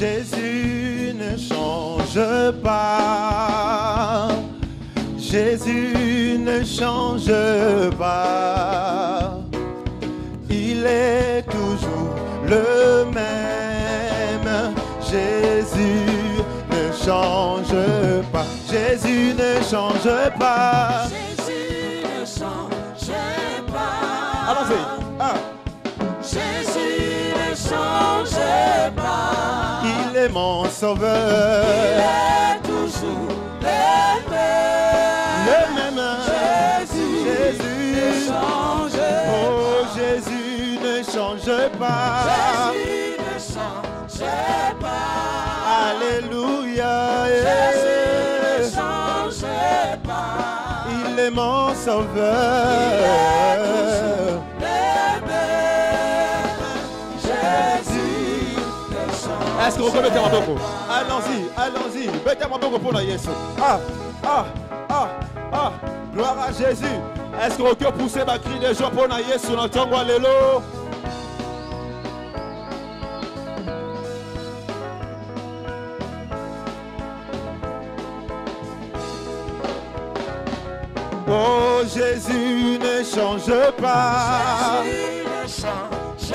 Jésus ne change pas. Jésus ne change pas. Il est toujours le même. Jésus ne change pas. Jésus ne change pas. Jésus ne change pas. Avancez. Jésus ne change pas. Il est mon sauveur. Il est toujours le même. Le même. Jésus ne change pas. Oh, Jésus ne change pas. Jésus ne change pas. Alléluia. Jésus ne change pas. Il est mon sauveur. Est-ce que vous mettez mon beaucoup? Allons-y, allons-y. Mettez mon beaucoup pour la Yesu. Gloire à Jésus. Est-ce que vous pouvez pousser ma cri de joie pour la Yesu dans le temps? Alléluia. Oh, Jésus ne change pas. Jésus ne change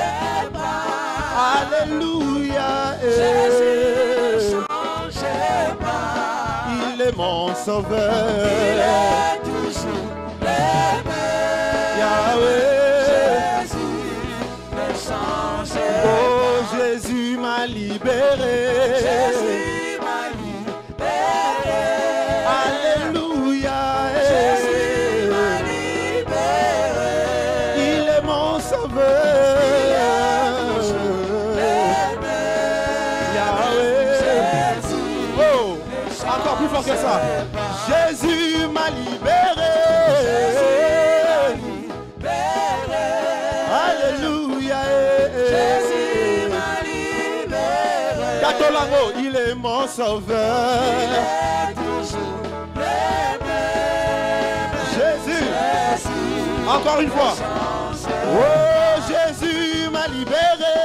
pas. Alléluia. Jésus ne change pas. Il est mon sauveur. Il est toujours le même. Yahweh. Jésus ne change Oh, pas. Jésus m'a libéré. Jésus m'a libéré. Alléluia. Jésus m'a libéré. Il est mon sauveur. Encore plus fort que ça. Jésus m'a libéré. Alléluia. Jésus m'a libéré. Katolango, il est mon sauveur. Il est toujours le même. Jésus. Encore une fois. Oh, Jésus m'a libéré.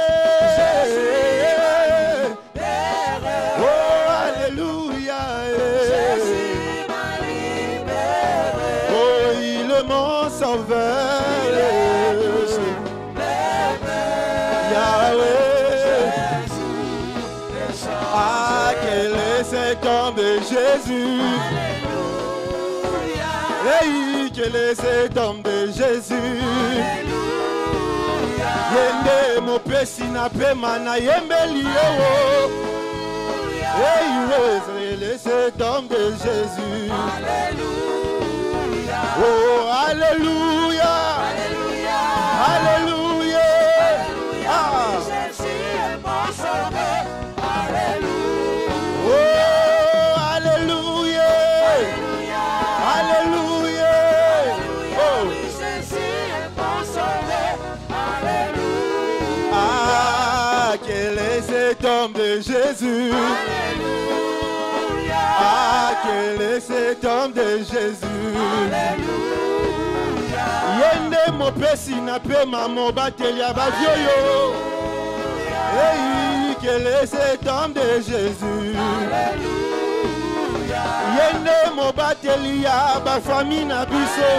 Oh, alléluia. Jésus m'a libéré. Oh, il est mon sauveur. Yahweh. Ah, quel est cet homme de Jésus. Hey, quel est cet homme de Jésus. Yende mo pesi na pe mana yembeli yo. Hey, quel est cet homme de Jésus. Oh, alléluia. Alléluia. Ah. Jésus est mon sauveur. Alléluia. Oh, alléluia. Alléluia. Oh. Jésus est mon sauveur. Alléluia. Ah, quel est cet homme de Jésus. Alléluia. Ah, quel est cet homme de Jésus. Alléluia. Yende mo pesi na pe mamo batelia bavioyo. Hey, quel est cet homme de Jésus. Alléluia. Yende mo batelia ba famille na biso.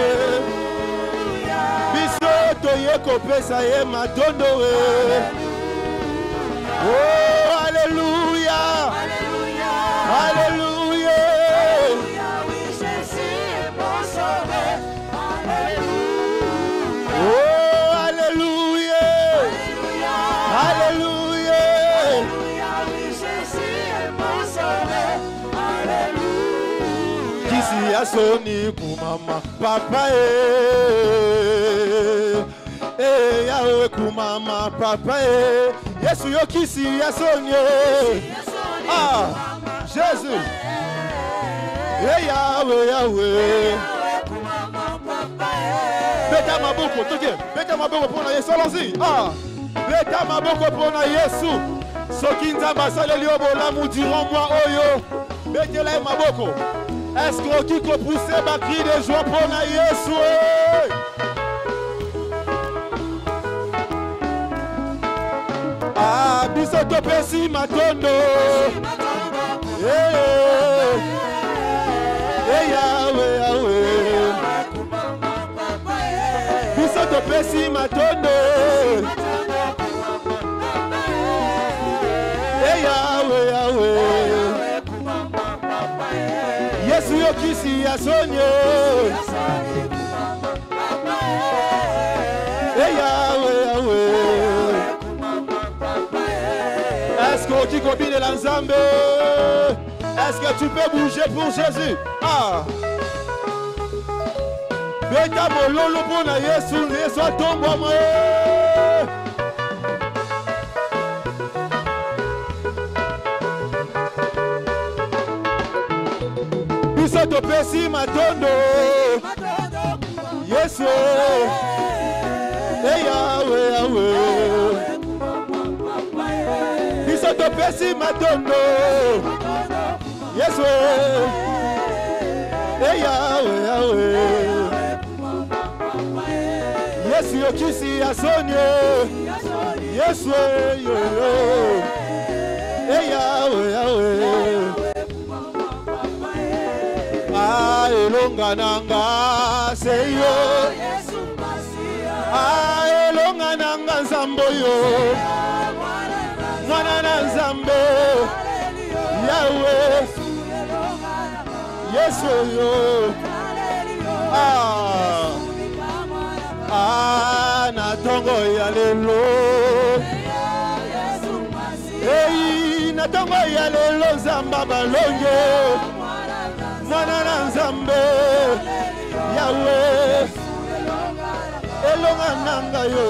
Biso toye kopesa ye matondo. Oh, alléluia. Alléluia. Alléluia. Oui, Jésus est mon sauveur. Alléluia. Oh, alléluia. Alléluia. Alléluia. Oui, Jésus est mon sauveur. Alléluia. Kisi ya soni kumama papa yawe kumama papa Yesu yo kisi ya soni. Ah, Jésus. Yahweh, Yahweh. Beta maboko, toke. Beta maboko pona Yesu. Allons-y. Ah, beta maboko pona Yesu. Soki nzamba saleli obolamu diront moi oyo. Betela maboko. Est-ce que tu peux pousser ma cri de joie pour na Yesu? Ah, biso topesi matondo Yahweh Yahweh biso topesi matondo Yahweh Yahweh Yesu yokisi yasonye Yahweh Yahweh Est-ce que tu combines l'ensemble? Est-ce que tu peux bouger pour Jésus? Ah Beta mololo pona Yesu Yesu atombo mwe Biso topesi matondo Yesu Yahweh Yahweh Biso topesi matondo Yesu Yahweh Yahweh Yesu yokisi asonye Yesu Yahweh Yahweh elonga nanga seyo elonga nanga nzambo yo mwana na nzambe Yahweh Yesu yo na tongo ya lelo na tongo ya lelo nzamba balonge mwana na nzambe Yahweh elonga nanga yo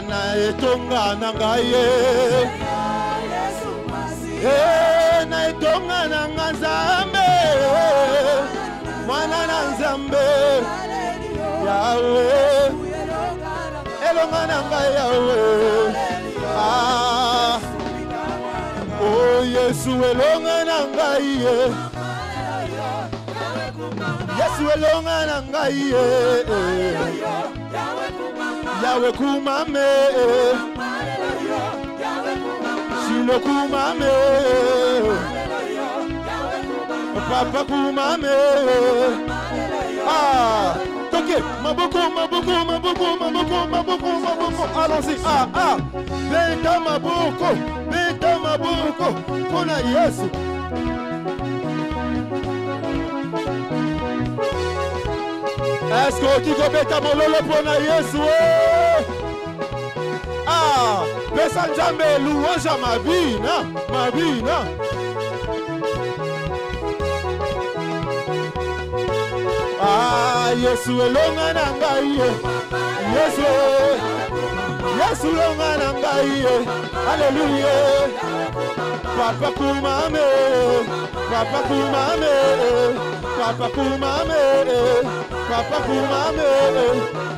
na etonga nanga ye na etonga nanga nzambe mwana na nzambe Yahweh elonga nanga Yahweh Oh Yesu elonga nanga ye Yesu elonga nanga ye Yahweh kumame Shilo kumame Papa kumame Ok, maboko allons-y, beta maboko pona Yesu Est-ce que tu peux beta mololo pona Yesu pesa nzambe louange mabina Yesu elonga na ngai Yesu elonga na ngai Alléluia Papa kumame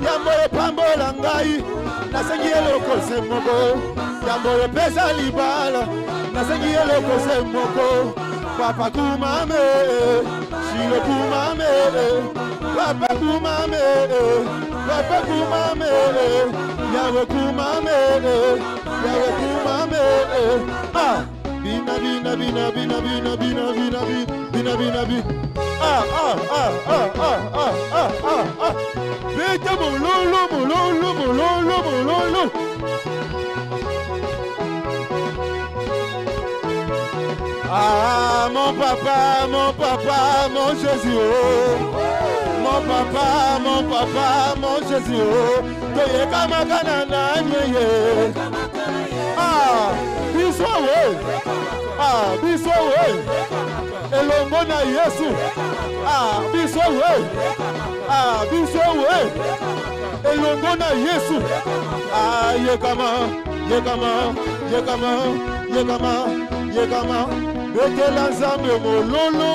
Yambo pambola ngai nasengi eloko semoko Yambo pesa libala nasengi eloko semoko Papa kumame Shilo kumame Papa kumame Yahweh kumame Bina Beta mololo mon papa, mon Jésus, mon papa, mon Jésus, toye kama kanana nyeye, biso we, elongo na Yesu, biso we, elongo na Yesu, yekama, betela nzambe mololo.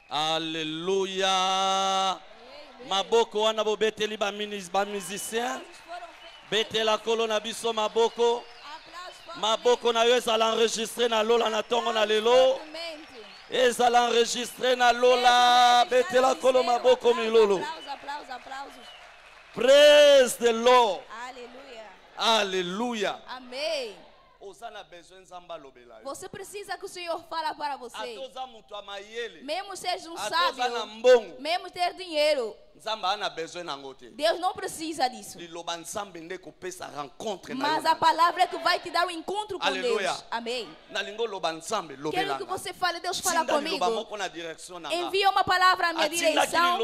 Alléluia. Maboko wana bo beteli ba musicien. Betela kolona biso maboko. Maboko na yo ezala enregistré na lola na tongo na lelo. Ezala enregistré na lola. Betela kolo maboko milolo. Aplausos. Praise the Lord. Aleluia. Alléluia. Amém. Você precisa que o Senhor fale para você. Mesmo seja um sábio, sábio, mesmo ter dinheiro, Deus não precisa disso. Mas a palavra é que vai te dar um encontro com Aleluia. Deus. Amém. Quero que você fale, Deus fala comigo. Envia uma palavra à minha direção.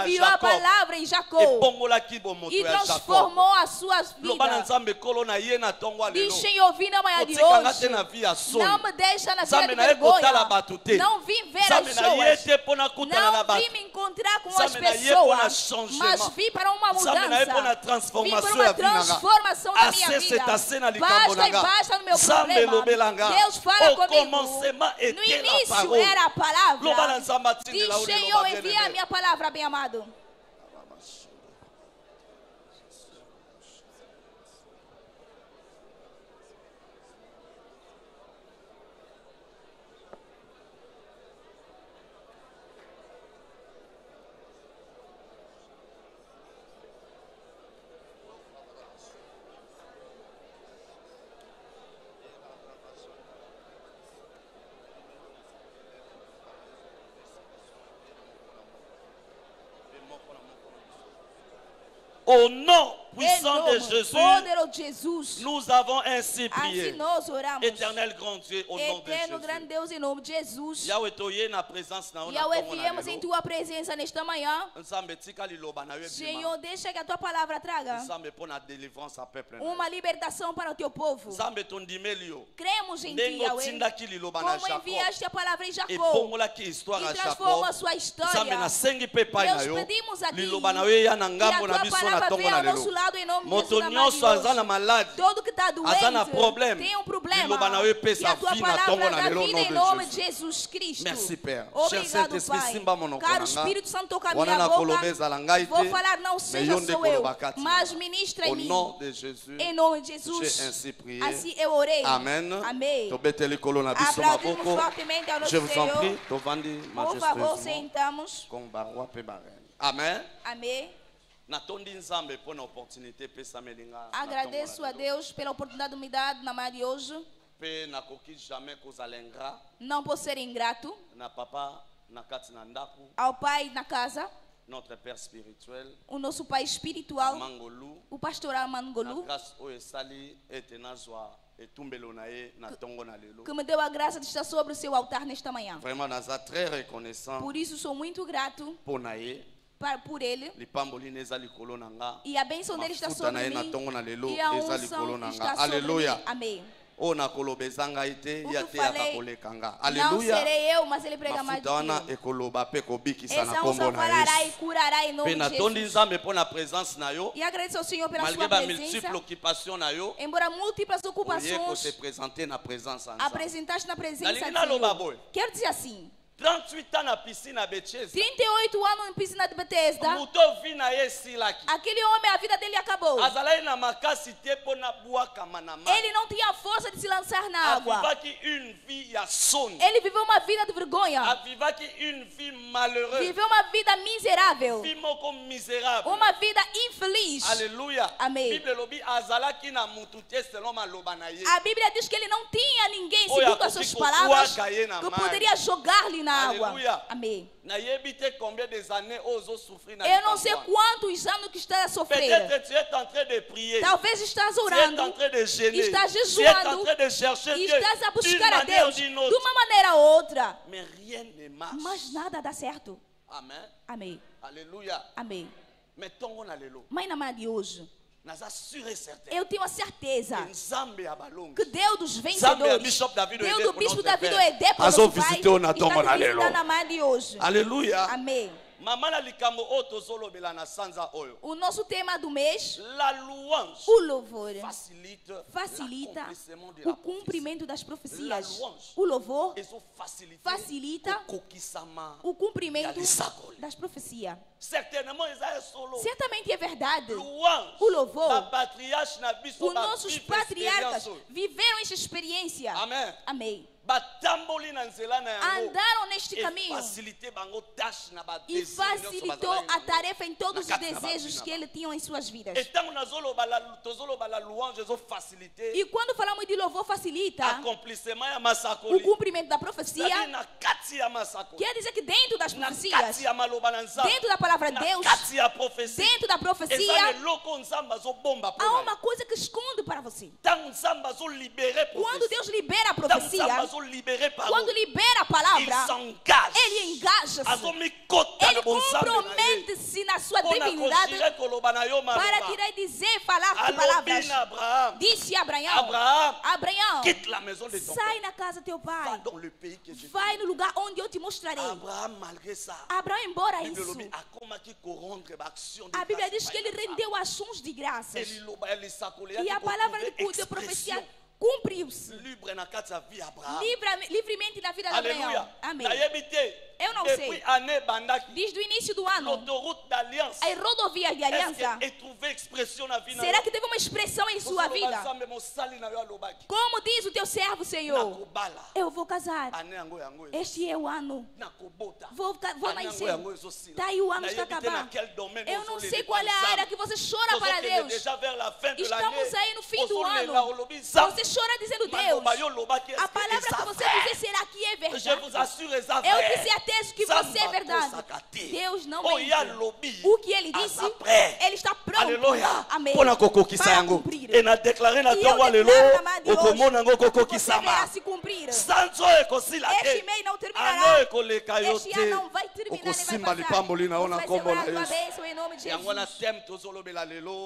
Enviou a palavra em Jacó e transformou as suas vidas. Deixa eu ouvir na manhã de hoje. Não me deixa na vida de vergonha. Não vim ver as pessoas. Não vim me encontrar com as pessoas. Mas vim para uma mudança. Vim para uma transformação na minha vida. Basta e basta no meu problema. Deus fala comigo. No início era a palavra. Deixa eu enviar a minha palavra, bem amado. Au nom puissant de Jésus, nous avons ainsi prié. Assim nós oramos. Éternel grand Dieu, au nom de Eterno grande Deus, em nome de Jesus. Yahweh, viemos em tua presença nesta manhã. Senhor, deixa que a tua palavra traga uma libertação para o teu povo. Cremos em ti, Yahweh. Como enviaste a palavra em Jacó e transforma a sua história. Deus, pedimos a ti que a tua palavra venha ao nosso lado em nome de Jesus. Todo que está doente tem um problema. E a tua palavra dá vida em nome de Jesus Cristo. Merci, Père. Obrigado, Pai. Caro Espírito Santo, toca a minha boca. Vou falar, não seja só eu, mas ministra em mim. Em nome de Jesus. Assim eu orei. Amém. Amém. Aplaudimos fortemente ao nosso Je vous en prie, Senhor. Por favor, sentamos. Amém. Amém. Agradeço a Deus pela oportunidade me dada na manhã de hoje. Não posso ser ingrato ao Pai na casa, notre Père spirituel, o nosso Pai espiritual, Mangolu, o pastor Mangolu, que me deu a graça de estar sobre o seu altar nesta manhã. Por isso sou muito grato por ele, e a bênção dele está sobre mim, e a unção está sobre mim. Amém. O que falei, não serei eu, mas ele prega mais do que eu. Essa unção falará e curará em nome de Jesus. E agradeço ao Senhor pela sua presença. Embora múltiplas ocupações, apresentaste na presença de Deus. Quero dizer assim: 38 anos na piscina Bethesda. 38 anos na piscina de Bethesda. Aquele homem, a vida dele acabou. Ele não tinha força de se lançar na água. Ele viveu uma vida de vergonha. Viveu uma vida miserável. Uma vida infeliz. Aleluia. Amém. A Bíblia diz que ele não tinha ninguém, segundo as suas palavras, que poderia jogar-lhe na água. Aleluia. Amém. Eu não sei quantos anos que está a sofrer. Talvez estás orando, estás jejuando, estás a buscar a Deus de uma maneira ou outra, mas nada dá certo. Amém. Aleluia. Amém. Mas na manhã de hoje, eu tenho a certeza que Deus dos vencedores, Deus do bispo David Oedé, está visitando na manhã de hoje. Aleluia. Amém. O nosso tema do mês, la louange, o louvor, facilita o cumprimento das profecias. O louvor facilita o cumprimento das profecias. Certamente é verdade. O louvor, os nossos patriarcas viveram essa experiência. Amém. Amém. Andaram neste caminho e facilitou a tarefa em todos os desejos que ele tinha em suas vidas. E quando falamos de louvor facilita o cumprimento da profecia, quer dizer que dentro das profecias, dentro da palavra de Deus, dentro da profecia, há uma coisa que esconde para você. Quando Deus libera a profecia, quando libera a palavra, ele engaja-se, ele compromete-se na sua divindade para tirar e dizer, falar de palavras. Disse Abraão, sai na casa do teu pai, vai no lugar onde eu te mostrarei. Abraão, embora isso, a Bíblia diz que ele rendeu ações de graças, e a palavra de profecia cumpriu-se livremente na vida de Abraão. Amém. Eu não sei. Desde o início do ano, as rodovias de aliança, será que teve uma expressão em sua vida? Como diz o teu servo, Senhor, eu vou casar. Este é o ano. Vou nascer. Daí o ano está acabando. Eu não sei qual é a área que você chora para Deus. Estamos aí no fim do ano. Você chora dizendo, Deus, a palavra que você dizer, será que é verdade? Eu tenho certeza que você é verdade. Deus não mente. O que ele disse, ele está pronto. Amém. Para cumprir. E eu declaro na tua aleluia, você verá se cumprir. Este mês não terminará. Este ano não vai terminar nem vai passar. Você vai segurar a bênção em nome de Jesus.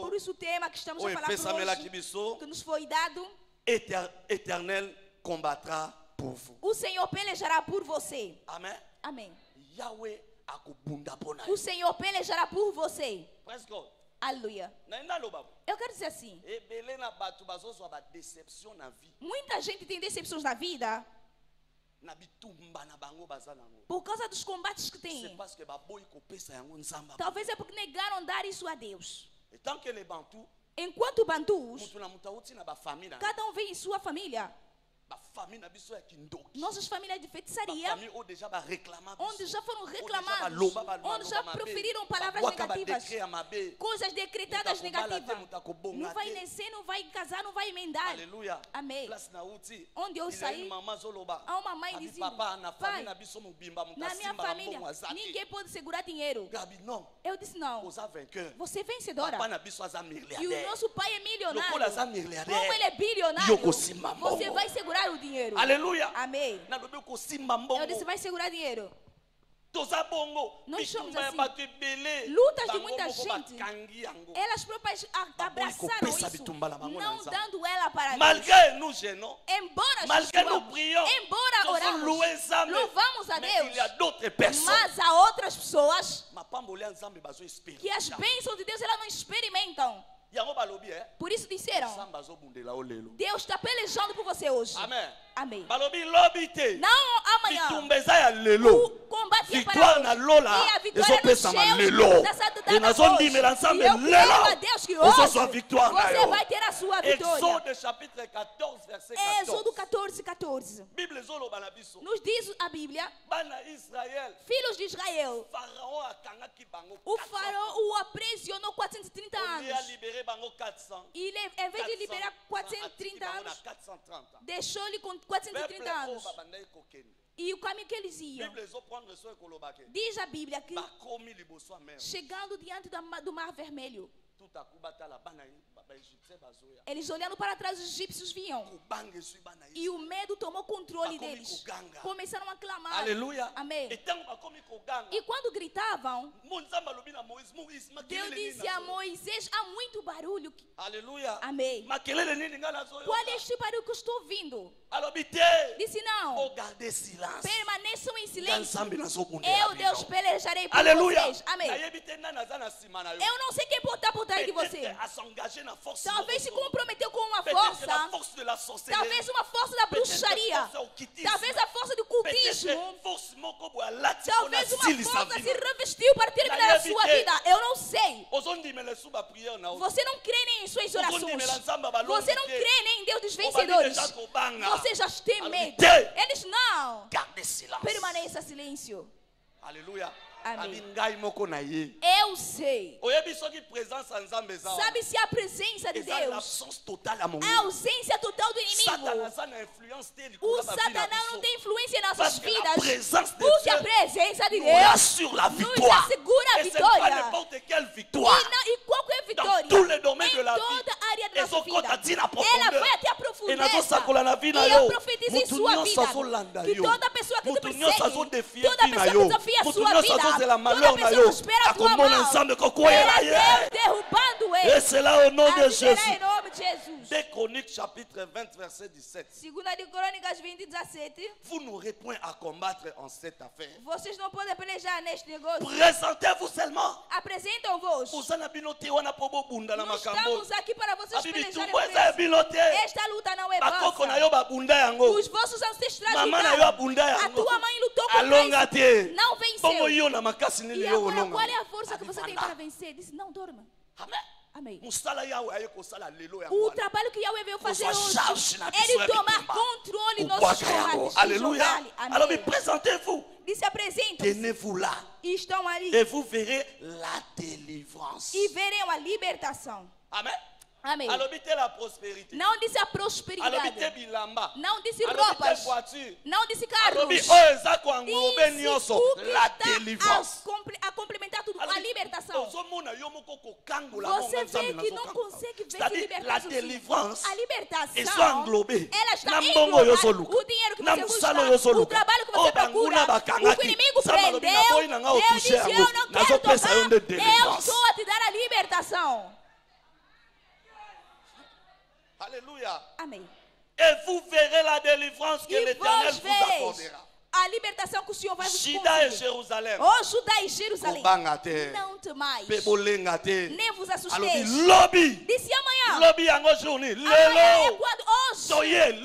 Por isso o tema que estamos a falar por hoje, que nos foi dado, Éternel combattra pour vous. O Senhor pelejará por você. Amém. Amém. Yahweh akubunda pona. O Senhor pelejará por você. Praise God. Aleluia. Eu quero dizer assim, muita gente tem decepções na vida por causa dos combates que tem. Talvez é porque negaram dar isso a Deus. Enquanto bantus, cada um vem em sua família. Nossas famílias de feitiçaria, onde já foram reclamados, onde já proferiram palavras negativas, coisas decretadas negativas. Não vai nascer, não vai casar, não vai emendar. Amém. Onde eu saí, há uma mãe dizendo, pai, na minha família ninguém pode segurar dinheiro. Eu disse, não, você é vencedora. E o nosso pai é milionário. Como ele é bilionário, você vai segurar o dinheiro. Aleluia. Amém. Eu disse, vai segurar dinheiro. Nós somos assim. Lutas de muita gente, elas próprias abraçaram isso, não dando ela para Deus. Embora oramos, louvamos a Deus, mas há outras pessoas que as bênçãos de Deus elas não experimentam. Por isso disseram, Deus está pelejando por você hoje. Amém. Amém. Não amanhã. O combate é para hoje. E a vitória nos céus está sendo dada hoje. E eu creio a Deus que hoje você vai ter a sua vitória. Êxodo 14:14. Nos diz a Bíblia, filhos de Israel, o faraó o aprisionou 430 anos. E ele, em vez de liberar 430 anos, deixou-lhe com 430 anos. E o caminho que eles iam, diz a Bíblia que chegando diante do Mar Vermelho, Eles olhando para trás, os egípcios vinham. E o medo tomou controle deles. Começaram a clamar. Aleluia. Amém. E quando gritavam, Deus disse a Moisés, há muito barulho. Aleluia. Amém. Qual é este barulho que eu estou ouvindo? Disse não. Permaneçam em silêncio. Eu, Deus, pelejarei por vocês. Amém. Eu não sei quem está por trás de você. Talvez se comprometeu com uma força. Talvez uma força da bruxaria. Talvez a força do cultismo. Talvez uma força se revestiu para terminar a sua vida. Eu não sei. Você não crê nem em suas orações. Você não crê nem em Deus dos vencedores. Você já tem medo. Eles não. Permaneça silêncio. Aleluia. Amém. Eu sei. Sabe se a presença de Deus, a ausência total do inimigo. O Satanás não tem influência em nossas vidas. Porque a presença de Deus nos assegura a vitória. E qualquer vitória em toda a área da nossa vida, ela vai até a profundeza. E eu profetizo em sua vida que toda pessoa que te persegue, toda pessoa que desafia a sua vida, toda pessoa que espera a tua mão, é Deus derrubando ele. Et c'est là au nom de Jésus. Em nome de Jesus. 2 Chroniques chapitre 20 verset 17. Segunda de Crônicas 20, 17. Vous n'aurez point à combattre en cette affaire. Vocês não podem pelejar neste negócio. Présentez-vous seulement. Apresentam-vos. Nós estamos aqui para vocês pelejarem. Esta luta não é vossa. Os vossos ancestrais lutaram. A tua mãe lutou contra isso. Não venceu. E agora qual é a força que você tem para vencer? Disse, não dorma. Amém. Amém. O trabalho que Yahweh veio fazer hoje, ele tomar controle nos nossos corações. Aleluia. Alors présentez-vous. Disse apresenta. Tenez-vous là. Estão ali. Et vous verrez la délivrance. E verão a libertação. Amém. Amém. Não disse a prosperidade. Não disse roupas. Não disse carros. Disse o que está a complementar tudo. A libertação. Você vê que não consegue ver se libertar sozinho. A libertação, ela está englobada. O dinheiro que você busca, o trabalho que você procura, o que o inimigo prendeu. Deus disse, eu não quero tocar. Eu estou a te dar a libertação. Alléluia. Amém. Et vous verrez la délivrance que l'Éternel vous accordera. A libertação que o Senhor vai vos Judá e Jerusalém. Oh, Judá e Jerusalém. Não temais. Nem vos assusteis. Disse amanhã. Amanhã é quando hoje.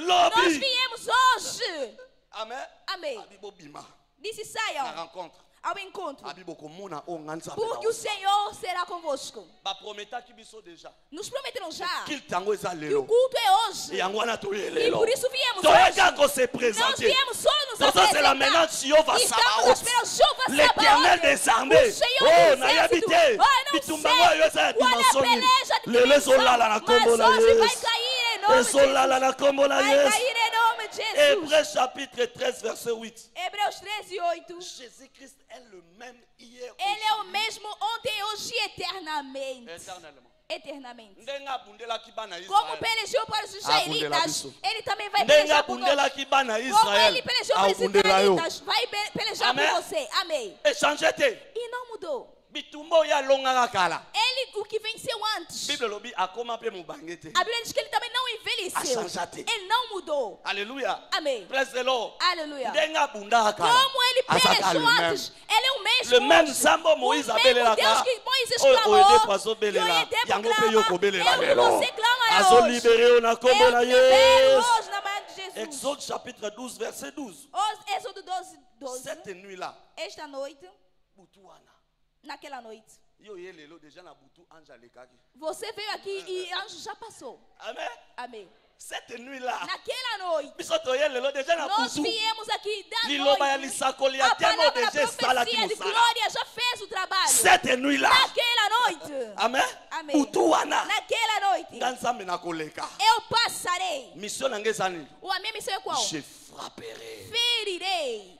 Nós viemos hoje. Amém. Amém. Disse saiam. Ao encontro. Porque o Senhor será convosco. Nos prometeram já que o culto é hoje. E por isso viemos hoje. Nós viemos só nos apresentar. Estamos esperando chuva L'Éternel descendait. Oh, não sei qual é a peleja de mas hoje vai cair em nome de Jesus. Vai cair em nome de Jesus. Hébreux chapitre 13 verset 8. Hebreus 13, 8. Jésus-Christ est le même hier. Ele é o mesmo ontem, hoje e eternamente. Eternamente. Como pelejou para os israelitas, ele também vai pelejar por nós. Como ele pelejou para os israelitas, vai pelejar por você. Amém. E não mudou. Ele, o que venceu antes. A Bíblia diz que ele também não envelheceu. Ele não mudou. Aleluia. Amém. Aleluia. Como ele pelejou antes, ele é o mesmo. O mesmo Deus que Moisés clamou. E você clamará hoje. Eu libero hoje na mão de Jesus. Exode chapitre 12 verset 12. Êxodo 12, 12. Cette nuit-là. Esta noite. Naquela noite. Você veio aqui e anjo já passou. Amém. Amém. Cette nuit-là. Naquela noite. Nós viemos aqui da noite. A palavra da profecia de glória já fez o trabalho. Cette nuit-là. Naquela noite. Amém. Amém. Naquela noite. Eu passarei. A minha missão é qual? Je frapperai. Ferirei.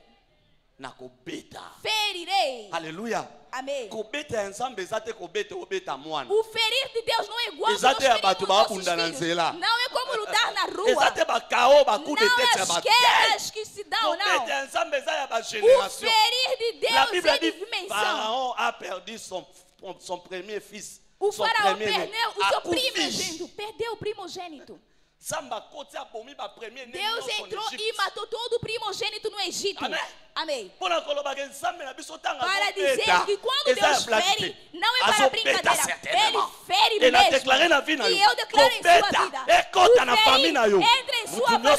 ferirei. Aleluia. Amém. O ferir de Deus não é igual aos Exato, nossos filhos. Não é como lutar na rua. Não é as quedas que se dão, não. O ferir de Deus é de dimensão. Faraó a perdu son premier fils. O faraó perdeu o seu primogênito. Perdeu o primogênito. Deus entrou e matou todo o primogênito no Egito. Amém. Para dizer que quando Deus fere, não é para brincadeira. Ele fere mesmo. E eu declaro em sua vida. O ferir entra em sua família.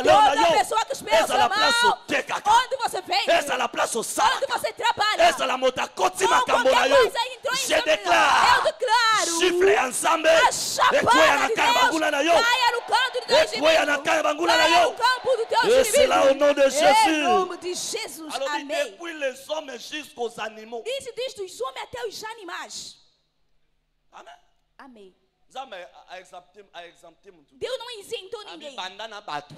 Toda pessoa que espera o seu mal, onde você vem, onde você trabalha, ou qualquer coisa entrou em sua vida. Eu declaro a chapada de Deus caia no canto do teu inimigo. Caia no campo do teu inimigo. Em nome de Jesus. Amém. Depuis les hommes jusqu'aux animaux. Disse desde os homens até os animais. Amém. Amém. Deus não isentou ninguém.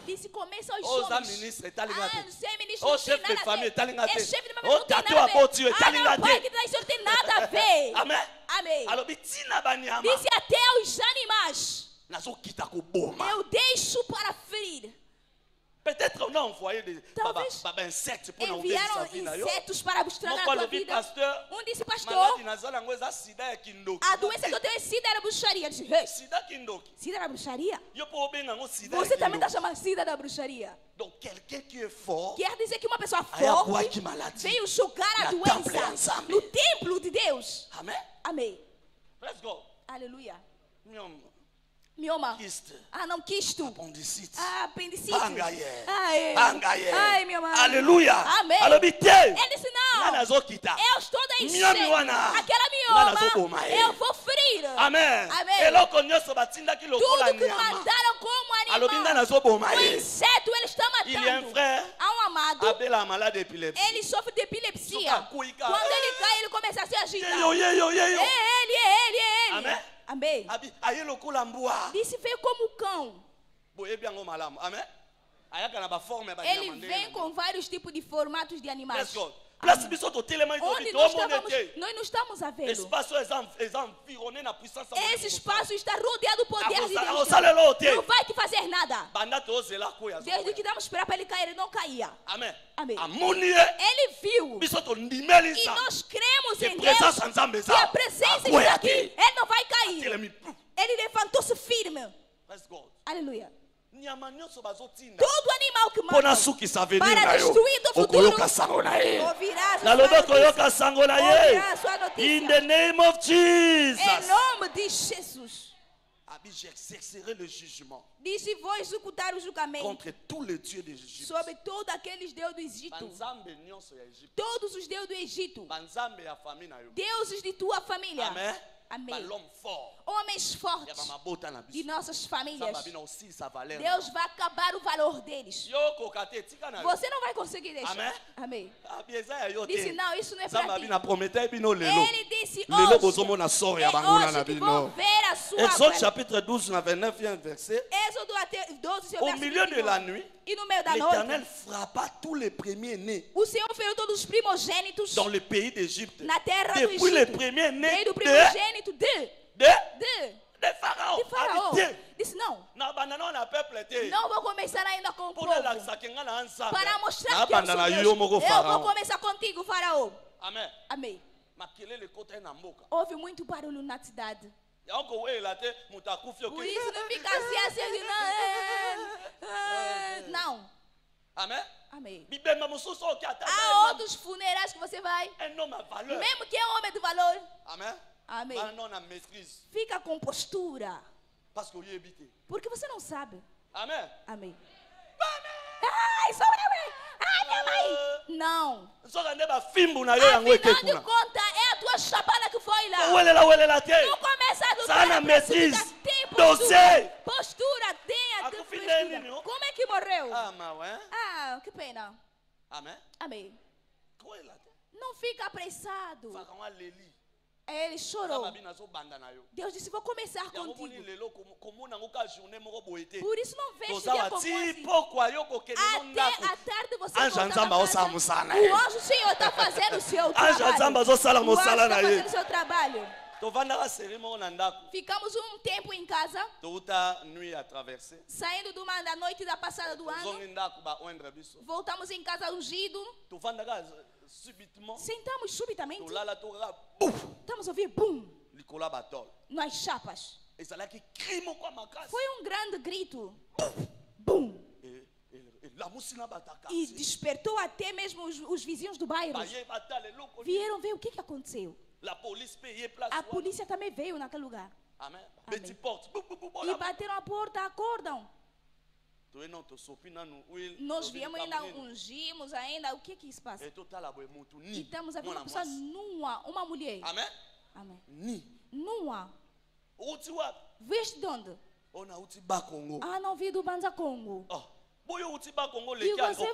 Disse começa aos homens. Ser ministro não tem nada a ver. É chefe de família, não tem nada a ver. Pai que traz, não tem nada a ver. Amém. Amém. Disse até os animais. Eu deixo para ferir. Peut-être on a envoyé des insectes pour enviaram insetos para estragar a tua vida. Disse pastor, a doença que eu tenho é sida, era bruxaria. Disse, hey, sida era bruxaria? Você também está chamando sida da bruxaria. Quer dizer que uma pessoa forte veio jogar a doença no templo de Deus. Amém. Aleluia. Mioma. Não, quisto. Apendicite. Ai, meu irmão. Aleluia. Amém. Ele disse não. Eu estou deixando aquela mioma. Eu vou ferir. Amém. Tudo que mataram como animal. O inseto ele está matando. Há um amado. Ele sofre de epilepsia. Quando ele cai, ele começa a se agitar. Ele. Amém. Amém. Disse veio como cão. Ele vem com vários tipos de formatos de animais. Onde nós não estamos a ver. Esse espaço está rodeado do poder de Deus. Não vai te fazer nada. Desde que damos esperar para ele cair, ele não caía. Amém. Ele viu. E nós cremos em Deus. Que a presença está aqui. Ele não vai cair. Ele levantou-se firme. Aleluia. Todo animal que mata para destruir do futuro ouvirás sua notícia. In the name of Jesus. Em nome de Jesus. J'exercerai le jugement disse vou executar o julgamento contre tous les dieux de l'Égypte. Sobre todos aqueles deuses do Egito. Todos os deuses do Egito. Deuses de tua família. Amém. Amém. Homens fortes de nossas famílias. Deus vai acabar o valor deles. Você não vai conseguir deixar. Amém. Disse não, isso não é para ti. Ele disse hoje que vou ver a sua Exode chapitre 12, 29 verset. Êxodo 12, au milieu de la nuit, l'Éternel frappa tous les premiers-nés o Senhor feriu todos os primogênitos dans le pays d'Égypte. Na terra do Depuis Egito. les premiers-nés do primogênito de Pharaon. Disse não. Não vou começar ainda com o povo. Para mostrar que eu sou Deus. Eu vou começar contigo, Faraó. Amém. Amém. Houve muito barulho na cidade. Por isso não fica assim, não. Amém. Amém. Há Há outros funerais que você vai. Mesmo que é homem de valor. Amém. Amém. Fica com postura. Porque você não sabe. Amém. Amém. Ai, sou eu. Ai, minha mãe. Não. Afinal de contas, é a tua chapada que foi lá. Não começa a lutar. Tem postura. Tenha postura. Como é que morreu? Ah, que pena. Amém. Amém. Não fica apressado. Ele chorou. Deus disse, vou começar contigo. Por isso não vejo dia como assim. Até a tarde você volta para casa. O anjo do Senhor está fazendo o seu trabalho. O anjo está fazendo o seu trabalho. Ficamos um tempo em casa, saindo da noite da passada do ano. Voltamos em casa ungido. Sentamos subitamente. Estamos a ouvir bum nas chapas. Foi um grande grito. Bum. E despertou até mesmo os vizinhos do bairro. Vieram ver o que aconteceu. A polícia também veio naquele lugar. Amém. E bateram a porta, acordam. Nós viemos ainda, ungimos ainda. O que se passa? E estamos a ver uma pessoa nua, uma mulher. Amém. Amém. Nua. Veste de onde? Ah, não vi do Banza Congo. E você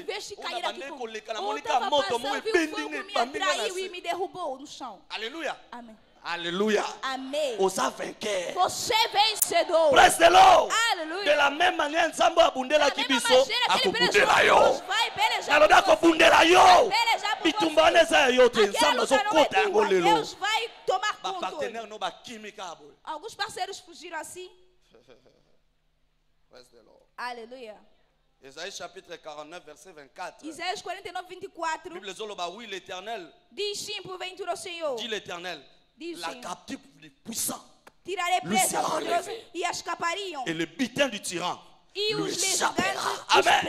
veste cair aqui. Eu estava passando, viu o fogo me atraiu e me derrubou no chão. Aleluia. Amém. Aleluia. Amém. Você é vencedor. Praise the Lord. Aleluia. De la même manière, Nzambo abundela kibiso, akubundela yo. Naloda akubundela yo. Bitumbaneza yo te Nzambo zokota yango lelo. Deus vai tomar conta. Alguns parceiros fugiram assim. Praise the Lord. Aleluia. Isaïe chapitre 49 verset 24. Isaías 49, 24. Bible zoloba, oui, l'Éternel. Diz sim, porventura o Senhor. Dit l'Éternel. La captive du puissant lui sera enlevée. Et le butin du tyran lui échappera. Amen.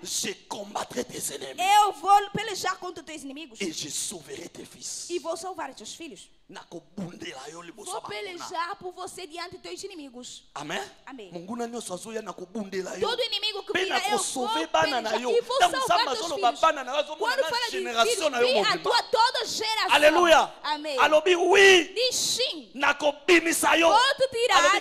Je combattrai tes ennemis. Eu vou pelejar contra teus inimigos. Et je sauverai tes fils. E vou salvar teus filhos. Vou pelejar por você diante de teus inimigos. Amém. Amém. Todo inimigo que vira, eu vou pelejar e vou salvar teus filhos. Quando fala de filhos, atua toda geração. Aleluia. Amém. Alobi oui. Diz sim. Vou te tirar.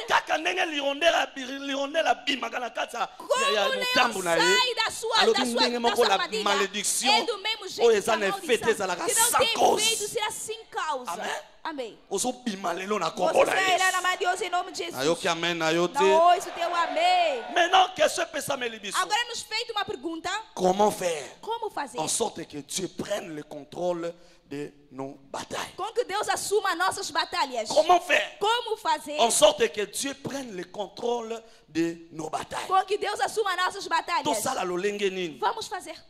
Como o leão sai da sua armadilha, é do mesmo jeito que a maldição. Se não tem feito, será sem causa. Amém. Você sairá na mão de Deus em nome de Jesus. Não ouço teu amém. Agora nos feito uma pergunta. Como fazer? En sorte que Dieu prenne le contrôle de nos batailles. Com que Deus assuma nossas batalhas. Como fazer? En sorte que Dieu prenne le contrôle de nos batailles. Com que Deus assuma nossas batalhas. Vamos fazer.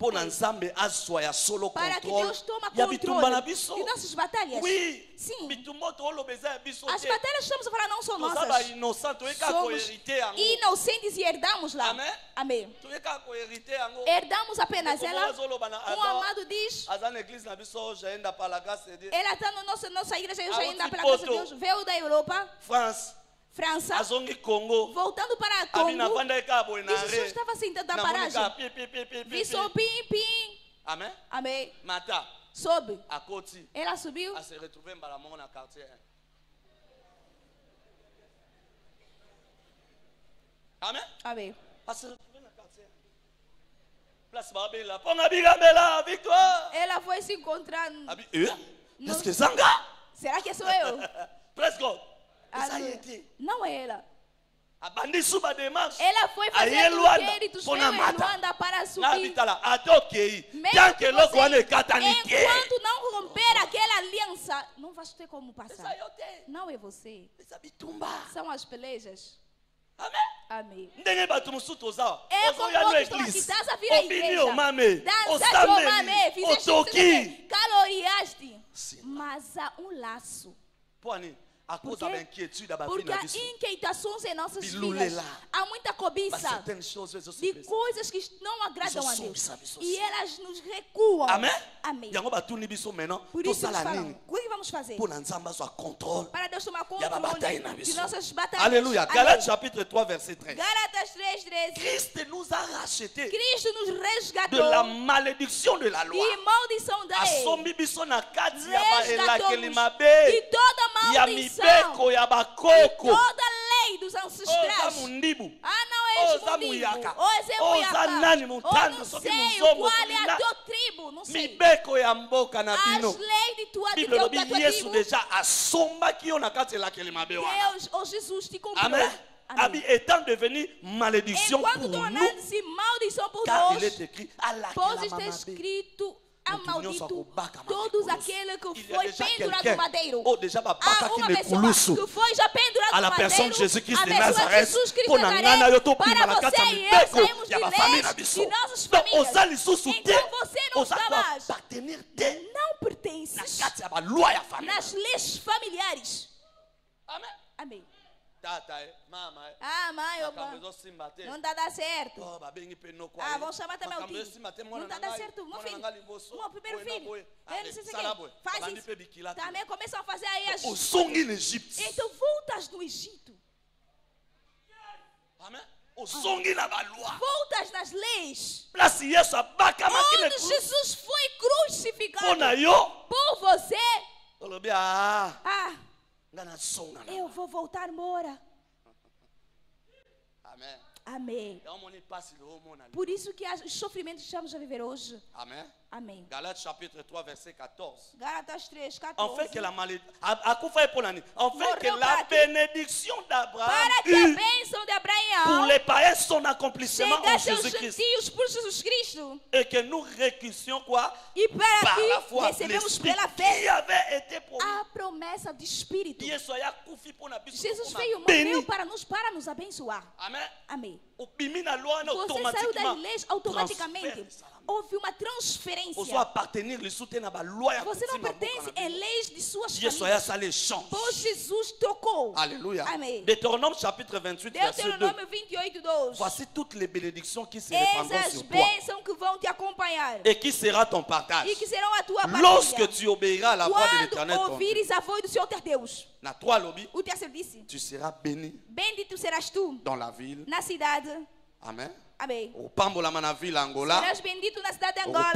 Para que Deus tome controle de nossas batalhas. Oui. Sim. As batalhas que estamos a falar não são nossas. Somos inocentes e herdamos lá. Amém. Amém. Herdamos apenas ela. Um amado diz. Ela está na nossa igreja ainda pela graça de Deus. Veio da Europa. França. Voltando para Congo. E Jesus estava sentado na paragem. Vi só pim, pim. Amém. Amém. Mata. Sobe. Ela subiu. Amém. Amém. Ela foi se encontrar. Será que sou eu? Não é ela. Ela foi fazer méritos Luanda para subir. Enquanto não romper aquela aliança, não vai ter como passar. Não é você. São as pelejas. Amém. É como outros estão aqui, estás a vir à igreja. Dançaste o mame, fizeste caloriaste. Mas há um laço. Porque há inquietações em nossas vidas. Há muita cobiça de coisas que não agradam a Deus. E elas nos recuam. Amém. Amém. Por isso eles falam, o que vamos fazer? Para Deus tomar controle de nossas batalhas. Aleluia. Galates chapitre 3 verset 13. Galatas 3:13. Cristo nos a racheté nos resgatou de la malédiction de la loi. E maldição da lei. Resgatou-nos de toda maldição. E toda lei dos ancestrais. Ah, não és mundibo. Ou és muiaca. Ou não sei qual é a tua tribo. Não sei. As leis de tua tribo. Deus ou Jesus te comprou. Amen. Amém. Étant devenu malédiction pour nous, car il est écrit, pois está escrito, amaldito todos aqueles que foi pendurado no madeiro. Há uma pessoa que foi já pendurado no madeiro. A pessoa Jesus Cristo de Nazaré. Para você e eu saímos de leis de nossas famílias. Então você não está mais. Não pertence nas leis familiares. Amém. Amém. Mãe, não tá dando certo. Ah, vão chamar também o tio. Não tá dando certo. Meu filho, meu primeiro filho. Faz isso. Também começam a fazer aí as... Então voltas do Egito. Amém. Voltas nas leis. Onde Jesus foi crucificado por você. Eu vou voltar embora. Amém. Amém. Por isso que os sofrimentos que estamos a viver hoje. Amém. Amém. Galates chapitre 3 verset 14. Galatas 3, 14. En fait que la malédiction, en fait que la bénédiction d'Abraham, para que a bênção de Abraão, pour les païens son accomplissement en Jésus-Christ, por Jesus Cristo, et que nous récussions quoi? E para par la que foi recebemos pela qui fé avait été promis. A promessa do Espírito. Jesus veio morreu para nos abençoar. Amém. Amém. Você saiu das leis automaticamente. Houve uma transferência. Você não pertence em leis de suas famílias. Pois Jesus trocou. Alléluia. Amém. Deutéronome chapitre 28 verset 2. Deutéronome 28, 2. Voici toutes les bénédictions qui se répandront sur toi. Bênçãos que vão te acompanhar. Et qui sera ton partage. E que serão a tua partilha. Lorsque tu obéiras à la voix de l'Éternel. Quando ouvires a voz do Senhor teu Deus. Na tua lobby. O terceiro disse. Tu seras béni. Bendito serás tu. Dans la ville. Na cidade. Amen. Amém. Serás bendito na cidade de Angola.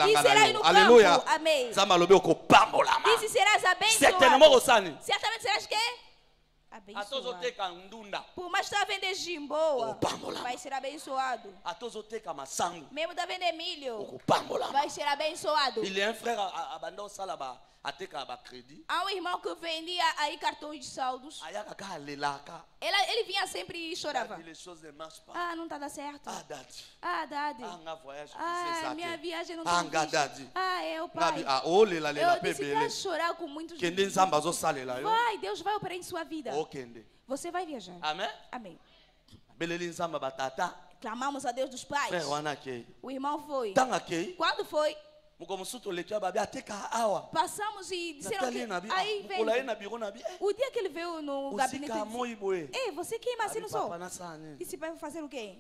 E serás no Aleluia. Campo. Amém. E serás abençoado. Certamente serás quê? Abençoado. Por mais que tu vender jimboa, vai ser abençoado. Mesmo da vender milho, vai ser abençoado. Il y a un frère à Bandon Salaba. Há um irmão que vendia aí cartões de saldos. Ele vinha sempre e chorava. Ah, não está dando certo. Ah, Dade. Ah, minha viagem não está dando. Ah, é o pai. Eu disse, vai chorar com muitos. Vai, Deus vai operar em sua vida. Você vai viajar. Amém. Amém. Clamamos a Deus dos pais. O irmão foi. Quando foi? Passamos e disseram que aí veio. O dia que ele veio no gabinete, ei, você queima assim no sol. Disse, vai fazer o quê?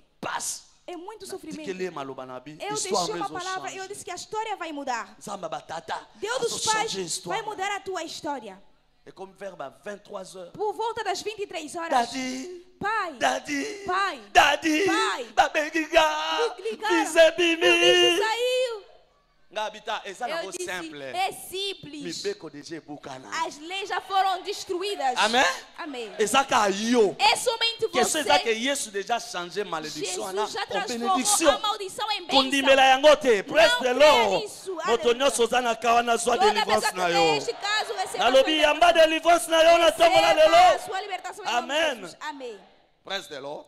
É muito sofrimento. Eu deixei uma palavra, eu disse que a história vai mudar. Deus dos pais vai mudar a tua história. Por volta das 23 horas. Pai. Pai. Saiu. Eu disse, é simples. As leis já foram destruídas. Amém. Amém. É somente você. Jesus já transformou a maldição em bênção. Não crê nisso. Toda pessoa que neste caso receba a sua libertação em nome de Jesus. Amém.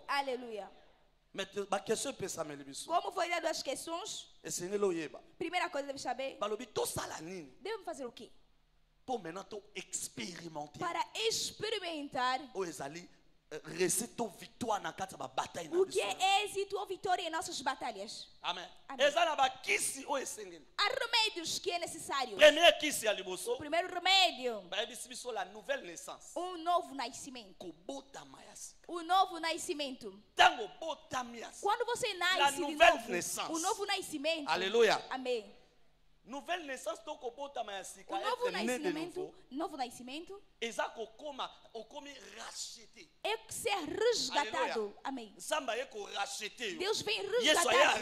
Aleluia. Como foi dado as questões? Primeira coisa deve saber. Devemos fazer o quê? Para experimentar o que é êxito ou vitória em nossas batalhas. Amém. Há remédios que é necessário. O primeiro remédio, um novo nascimento. O novo nascimento. Quando você nasce de novo, o novo nascimento. Aleluia. Amém. nouvelle naissance toko bota masika novo nascimento ezako koma okomi racheté é ser resgatado. Amém. Samba eko racheté. Deus vem resgatar.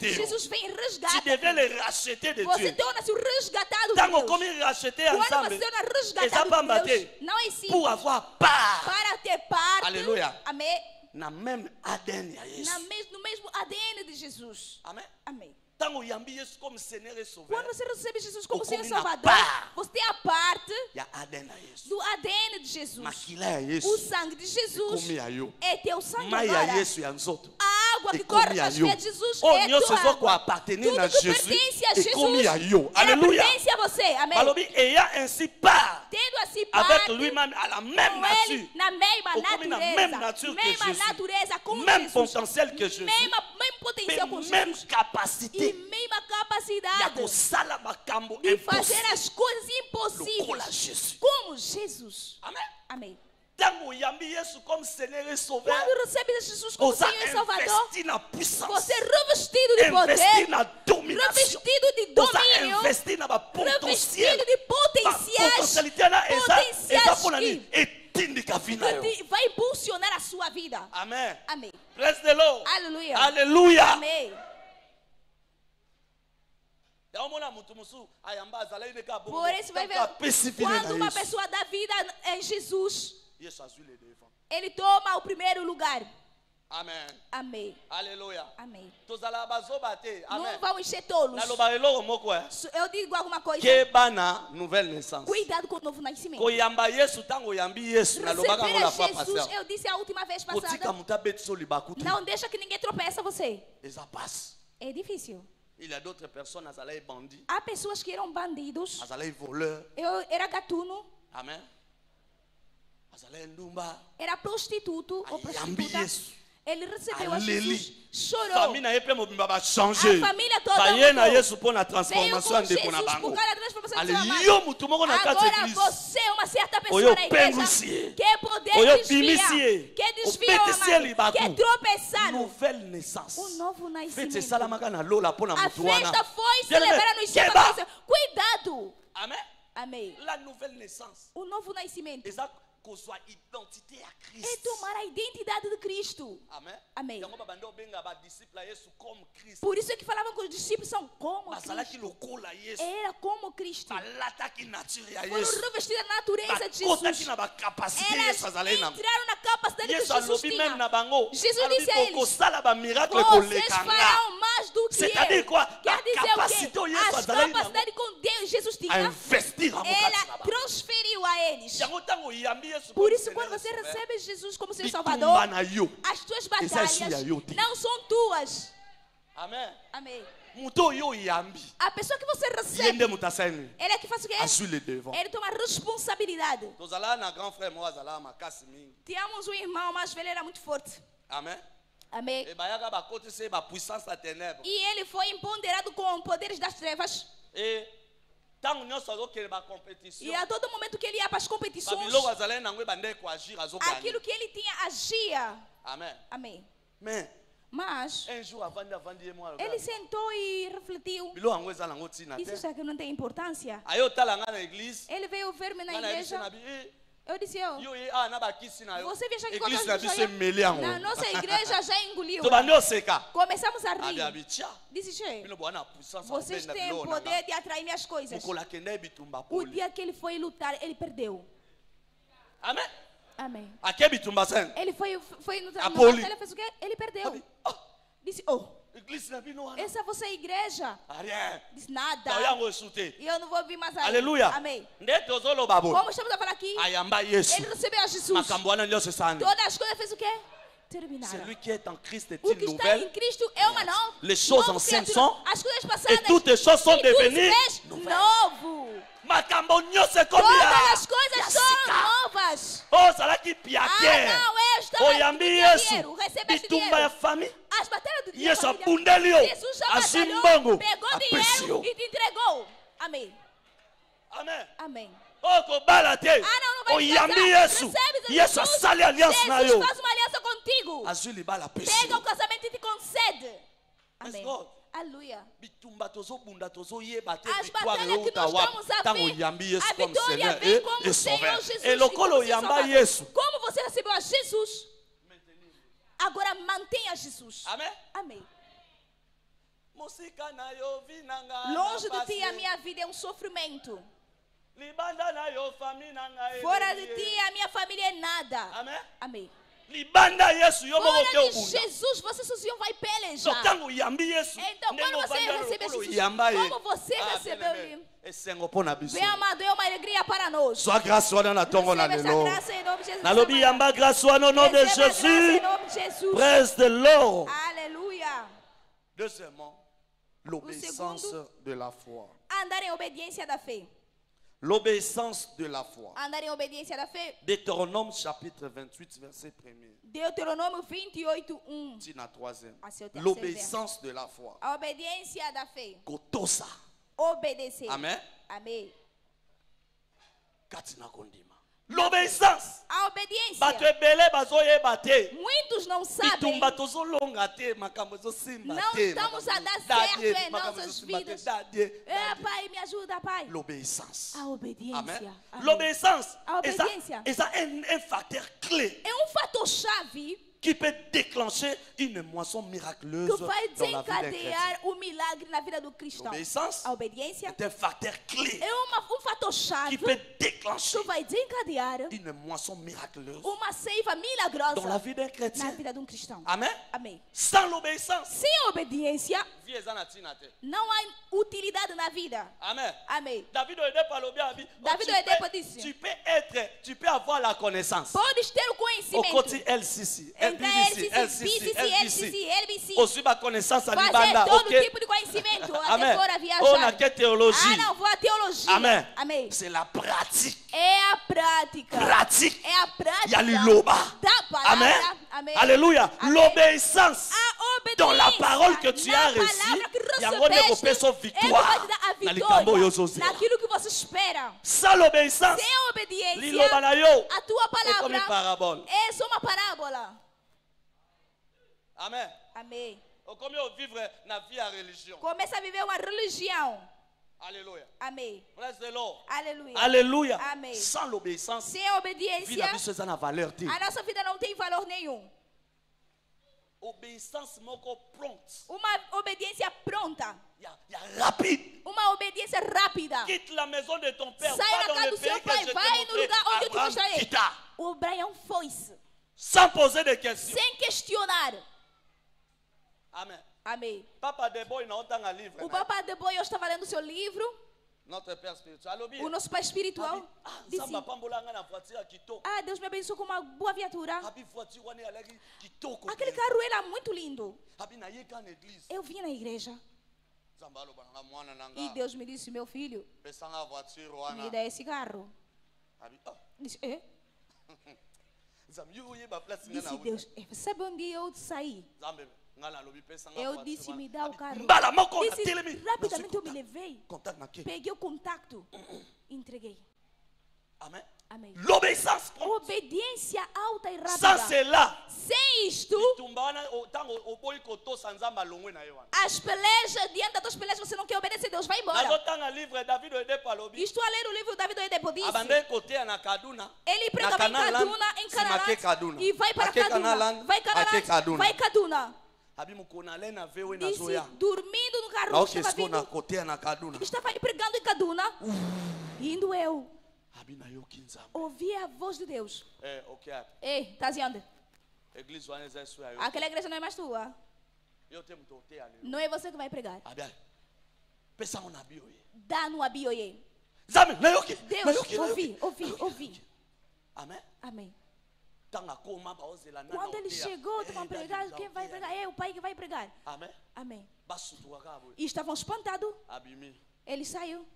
Jesus vem resgatar. Tu devais le racheter de Dieu. Você torna-se o resgatado de Tango Deus. komi racheté Quando ensemble. você torna resgatado de Deus, não é simples. Pour avoir part. Para ter parte. Alléluia. Amém. Na même ADN ya Yesu. No mesmo ADN de Jesus. Amen. Amém. Quando você recebe Jesus como Senhor e Salvador, você tem a parte do ADN de Jesus. O sangue de Jesus é teu sangue agora. A água que corre nas veias de Jesus é tua água. Tudo que pertence a Jesus, ela pertence a você. Amém. Tendo assim parte avec lui-même à la même nature, na mesma natureza, com même Jesus, potentiel que Jesus, mesmo potencial com même Jesus, capacité e mesma capacidade de fazer as coisas impossíveis como Jesus. Amém. Amém. Como Senhor e Salvador, quando recebe Jesus como Senhor e Salvador, você é revestido de poder, revestido de domínio, revestido de potenciais que vai impulsionar a sua vida. Amém. Amém. Praise the Lord. Aleluia. Aleluia. Amém. Por isso vai ver quando uma pessoa dá vida em Jesus, ele toma o primeiro lugar. Amém. Amém. Aleluia. Amém. Não vão encher tolos. Eu digo alguma coisa. Cuidado com o novo nascimento. Receber a Jesus, eu disse a última vez passada. Não deixa que ninguém tropeça você. É difícil. Há pessoas que eram bandidos. Eu era gatuno. Amém. Era prostituto ou prostituta. Ele recebeu a Jesus, chorou. A família toda veio com Jesus por causa da transformação de sua mãe. Agora você é uma certa pessoa na igreja que poder desviar, que desviou a mãe, que tropeçar. O novo nascimento. A festa foi celebrada no céu. Cuidado. Amém. Amém. O novo nascimento é tomar a identidade de Cristo. Amém. Amém. Por isso é que falavam que os discípulos são como Cristo. Era como Cristo. Foram revestidos da natureza de Jesus. Elas entraram na capacidade que Jesus tinha. Jesus disse a eles: vocês farão mais do que eu. Quer dizer o quê? As capacidades com Deus Jesus tinha, ela transferiu a eles. Por isso, quando você recebe Jesus como seu Salvador, as tuas batalhas não são tuas. Amém. Amém. A pessoa que você recebe, ele é que faz o quê? Ele toma responsabilidade. Tínhamos um irmão mais velho, era muito forte. Amém. Amém. E ele foi empoderado com poderes das trevas. E a todo momento que ele ia para as competições, aquilo que ele tinha agia. Amém. Amém. Mas ele sentou e refletiu. Isso é que não tem importância. Ele veio ver-me na igreja. Eu disse, você viaja aqui com a nossa igreja já engoliu. Começamos a rir. Disse, vocês têm o poder de atrair minhas coisas. O dia que ele foi lutar, ele perdeu. Amém. Amém. Ele foi no trabalho, ele fez o quê? Ele perdeu. Disse, essa é você igreja? Diz nada. E eu não vou vir mais aí. Aleluia. Amém. Como estamos a falar aqui? Ele recebeu a Jesus. Todas as coisas fez o quê? Terminaram. Celui qui est en Christ est une une nouvelle. Les choses anciennes sont et toutes les choses sont devenues nouvelles. Todas as coisas são novas. Oyambi Yesu bitumba ya famille. Yesu apundeli yo. Azimbongo. Pegou dinheiro e te entregou. Amém. Amém. Amém. Okobala te. Oyambi Yesu. Yesu asali aliança na yo. Faz uma aliança contigo. Azuli bala pega o casamento e te concede. Amém. Aleluia. As victoire batalhas que nós estamos a ver, a vitória vem como o Senhor Jesus. Como você recebeu a Jesus, agora mantenha Jesus. Amém. Amém. Longe de ti a minha vida é um sofrimento. Fora de ti a minha família é nada. Amém. Amém. Fora de Jesus, você sozinho vai pelejar. Então, quando você recebe Jesus, como você recebeu ele, bem amado, é uma alegria para nós. Sois grâce na tongo na lelo. Nalobi yamba grâce au nom de Jésus. Presse de l'or. Alléluia. Deuxièmement, l'obéissance de la foi. Andar em obediência da fé. L'obéissance de la foi. Andar em obediência da fé. Deutéronome chapitre 28 verset 1er. Deuteronômio 28:1. L'obéissance de la foi. A obediência da fé. Kotosa. Obedecer. Amen. Amém. Katina kondima. L'obéissance. A obediência. Muitos não sabem. Não estamos a dar certo em nossas vidas. Pai, me ajuda, Pai. L'obéissance. A obediência. Amen. L'obéissance. A obediência. É um fator clé. É um fator chave. Qui peut déclencher une moisson miraculeuse que vai desencadear o milagre na vida do cristão. L'obéissance. A obediência é um fator clé. É um fator chave. Qui peut déclencher que vai desencadear une moisson miraculeuse. Uma ceifa milagrosa dans la vie d'un chrétien. Na vida de um cristão. Amen. Amém. Sans l'obéissance. Sem a obediência. Não há utilidade na vida. Amen. Amém. David disse. Tu peux avoir la connaissance. Podes ter o conhecimento. Aussi ma connaissance à Libanda. Todo tipo de conhecimento. Amen. On a que théologie. Não, vou a teologia. Amen. Amém. C'est la pratique. É a prática. Pratique. É a prática. Il y a l'loba. Da palavra. Amen. Amém. Alléluia. L'obéissance. Dans la parole que tu as reçue, il y a une victoire. Naquilo que você espera. Sans l'obéissance, sem a obediência, a tua palavra é só uma parábola. Amen. Amém. Começa a viver uma religião. Alléluia. Amém. Alléluia. Alléluia. Amém. Sans l'obéissance, sem a obediência, a nossa vida não tem valor nenhum. Uma obediência pronta. Rapide. Uma obediência rápida. Quitte la maison de ton père. Sai da casa do seu pai, vai no lugar onde eu te mostrarei. O Brian foi-se. Sans poser de questions. Sem questionar. Amen. Amém. Papa de Boy não está no livro. O Papa de Boy estava lendo seu livro. Notre père spiritual. O nosso pai espiritual disse: Deus me abençoou com uma boa viatura. Aquele carro era muito lindo. Eu vim na igreja. E Deus me disse: meu filho, me dá esse carro. Disse: Disse Deus: sabe onde eu saí? Eu disse: me dá o carro. Disse, rapidamente eu me levei. Peguei o contato. Entreguei. Amém. Amém. L'obéissance. Obediência alta e rápida. Sans cela, sem isto, as pelejas, diante das tuas pelejas, você não quer obedecer, Deus vai embora. Estou a ler o livro David Oyedepo disse. Ele pregava em Kaduna, e vai para Kaduna. Vai Canaã, vai Kaduna. Disse, dormindo no carro, estava pregando em Kaduna. Indo eu. Ouvi a voz de Deus. Ei, tá onde? Aquela igreja não é mais tua. Não é você que vai pregar. Dá no abioye. Deus, ouvi. Amém. Quando ele chegou, estavam pregando. Quem vai pregar? É o pai que vai pregar. Amém. E estavam espantados. Ele saiu.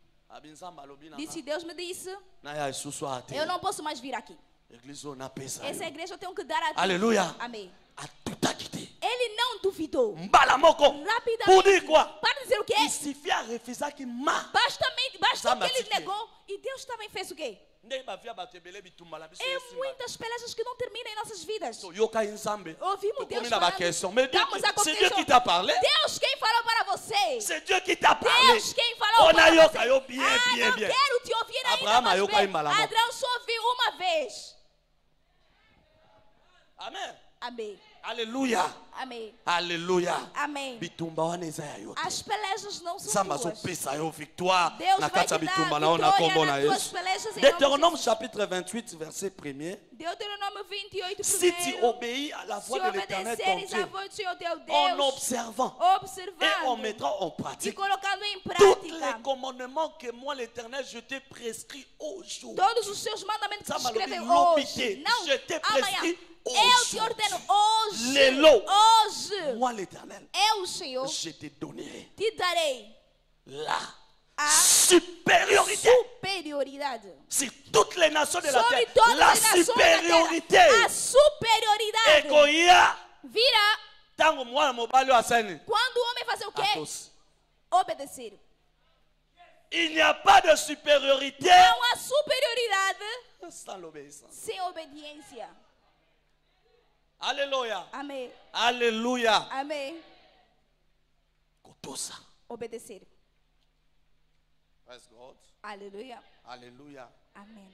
Disse: Deus me disse: eu não posso mais vir aqui. Essa igreja eu tenho que dar a ti. Aleluia. Amém. Ele não duvidou. Rapidamente. Para dizer o quê? Il suffit à refuser que basta que ele negou. E Deus também fez o quê? É muitas pelejas que não terminam em nossas vidas. Ouvimos Deus falando. Mais c'est Dieu qui t'a parlé. Deus quem falou para você. C'est Dieu qui t'a parlé. Deus quem falou para você. Bien. Não quero te ouvir ainda mais vezes. Abraão só ouviu uma vez. Amen. Amém. Alléluia. Amém. Alléluia. Amém. As pelejas não são tuas. Deus vai te dar vitória nas tuas pelejas em nome de Deutéronome chapitre 28 verset 1er. Deutéronome 28 Si tu obéis à la voix de l'Éternel ton Dieu, en observant et en mettant en pratique tous les commandements que moi l'Éternel je t'ai prescrits aujourd'hui. Todos os seus mandamentos que escrevem hoje. Não, je t'ai prescrit. Eu te ordeno hoje. Hoje. Moi l'Éternel. Eu, Senhor. Je te donnerai. Te darei. La supérioridade. Sur toutes les nations de la terre. La supériorité. A superioridade. Egoia. Vira. Tango mwana mobali asani. Quando o homem fazer o quê? Obedecer. Il n'y a pas de supériorité. Não há superioridade sans l'obéissance. Sem obediência. Alléluia. Amém. Alléluia. Amém. Kotosa. Obedecer. Praise God. Alléluia. Alléluia. Amém.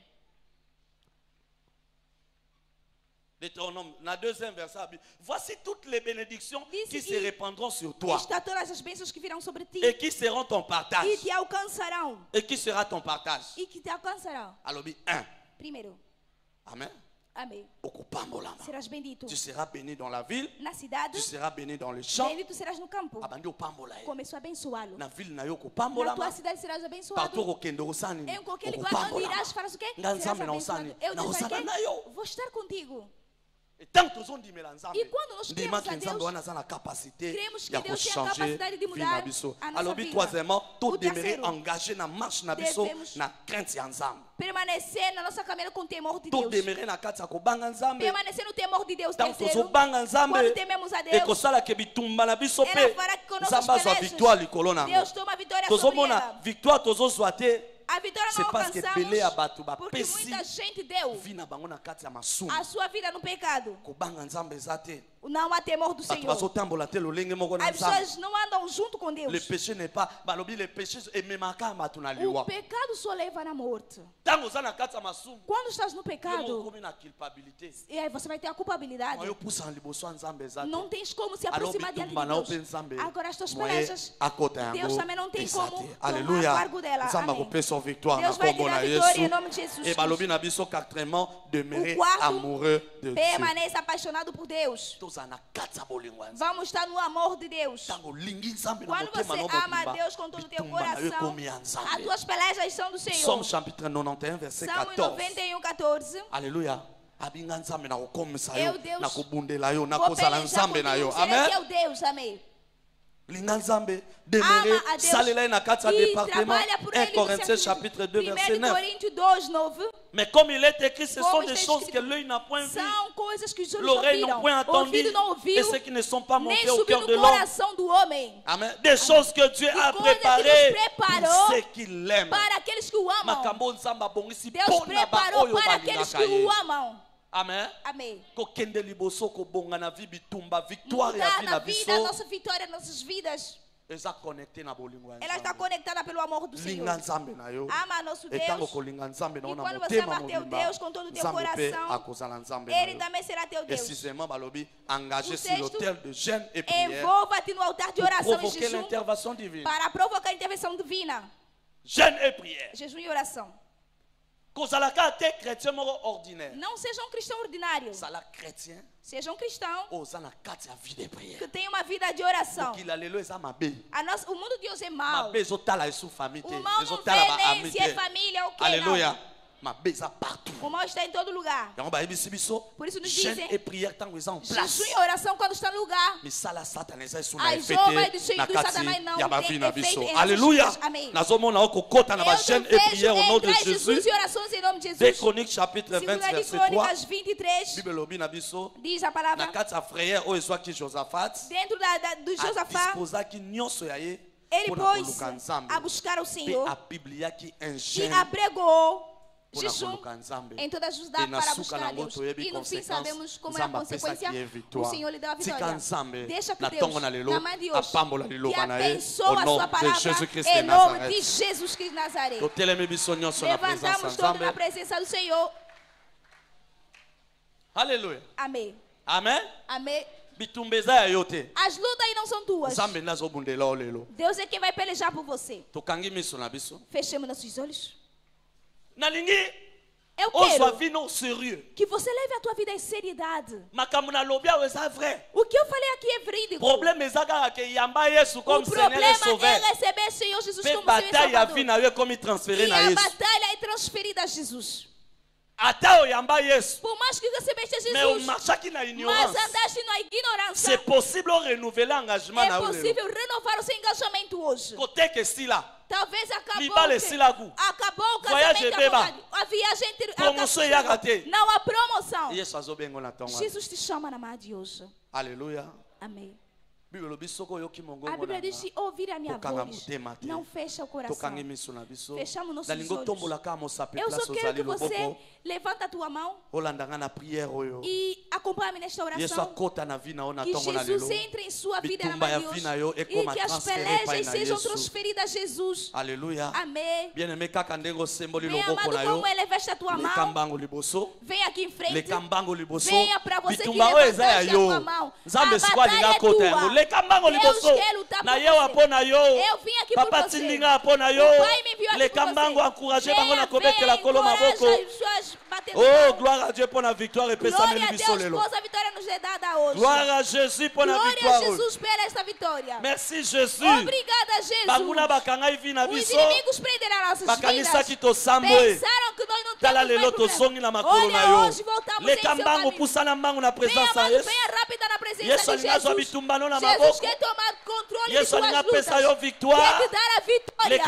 Deutéronome, na deuxième verset, voici toutes les bénédictions qui se répandront sur toi. Está todas as bênçãos que virão sobre ti. Et qui seront ton partage. E te alcançarão. Et qui sera ton partage. E que te alcançarão. Alors, 1. Primeiro. Amen. Amém. Serás bendito. Tu seras béni dans la ville. Na cidade. Tu seras béni dans les champs. Bendito serás no campo. Começou a abençoá-lo. Na ville na tua cidade serás abençoado. Em qualquer lugar onde irás, farás o quê? Serás abençoado. Eu vou estar contigo. E quando nós cremos a Deus, cremos que Deus tem a capacidade de mudar a nossa vida. Troisièmement, tout demeurer engagé na marche na biso na crainte ya Nzambe. Permanecer na nossa caminhada com o temor de Deus. Permanecer no temor de Deus. Quando tememos a Deus, Deus toma a vitória sobre ela. A vitória não alcançamos porque muita gente deu a sua vida no pecado. Não há temor do Senhor. As pessoas não andam junto com Deus. O pecado só leva na morte. Quando estás no pecado, e aí você vai ter a culpabilidade. Não tens como se aproximar diante de Deus. Agora as tuas pelejas, Deus também não tem como tomar cargo dela. Amém. Deus vai te dar vitória em nome de Jesus. O quarto, permaneça apaixonado por Deus. Vamos estar no amor de Deus. Quando você ama a Deus com todo o teu coração, as tuas pelejas são do Senhor. Salmo chapitre 91 verset 14. Salmo 91, 14. Alléluia. Eu Deus, vou pelejar contigo, serei teu Deus, amém. Linganzambe demeurer salela na kati ya département 1 Corinthiens chapitre 2 verset 9. Mais comme il est écrit, ce sont des choses que l'œil n'a point vues, l'oreille n'a point entendues, et ceux qui ne sont pas montés au cœur de l'homme. Amen. Des choses que Dieu a préparées pour ceux qui l'aiment. Makambo nzamba bongisi pona ba oyo balingaka ye. Amen. Amém. Victoire na vida, nossa vitória, nossas vidas. Ela está conectada pelo amor do Senhor. Ama nosso Deus. E quando você ama teu Deus com todo o teu coração, Ele também será teu Deus. O sexto, envolva-te no altar de oração e jejum para provocar a intervenção divina. Jejum e oração. Não sejam cristãos ordinários. Sejam cristãos que tenham uma vida de oração. O mundo de Deus é mau. O mal não vê nem se é família ou quem não. O mal está em todo lugar. Por isso nos dizem, jejum e oração quando está no lugar. As obras do Senhor do Satanás não têm efeito em Alléluia. Eu vejo jejum e orações em nome de Jesus. 2 Chroniques chapitre 20 verset 3. 23, diz a palavra. Dentro do Josafá, ele pôs a buscar o Senhor e apregou jejum em toda ajuda para buscar Deus. E no fim sabemos como é a consequência. O Senhor lhe deu a vitória. Deixa que Deus, na mão de hoje, que abençoe a sua palavra em nome de Jesus Cristo de Nazaré. Levantamos todos na presença do Senhor. Aleluia. Amém. Amém. Amém. As lutas aí não são tuas. Deus é quem vai pelejar por você. Fechemos nossos olhos. Eu quero que você leve a tua vida em seriedade. O que eu falei aqui é verídico. O problema é receber o Senhor Jesus como Senhor e Salvador. E a batalha é transferida a Jesus. Por mais que recebeste Jesus, mas andaste na ignorância. É possível renovar o seu engajamento hoje. Talvez acabou o casamento, a viagem acabou. Não há promoção. Jesus te chama na manhã de hoje. Aleluia. Amém. A Bíblia diz que ouvir a minha voz não fecha o coração. Fechamos nossos olhos. Eu só quero que você levanta a tua mão e acompanhe-me nesta oração. Que Jesus entre em sua vida na manhã de hoje e que as pelejas sejam transferidas a Jesus. Aleluia. Amém. Bem amado, como ele veste a tua mão, vem aqui em frente. Venha para você que levantaste a tua mão. A batalha é tua. Deus quer lutar por você. Eu vim aqui por você. O Pai me enviou aqui por você. Venha, oh, glória a Dieu pour la victoire et glória a Deus por a vitória nos é dada hoje. Gloire à Jésus pour la victoire. Glória a Jesus pela esta vitória. Merci Jésus. Obrigada Jesus. Os inimigos prenderam nossas vidas. Pensaram que nós não temos mais problema. Olha, hoje voltamos em seu caminho. Venha rápida na presença de Jesus. Jesus quer tomar controle de suas lutas. Quer te dar a vitória.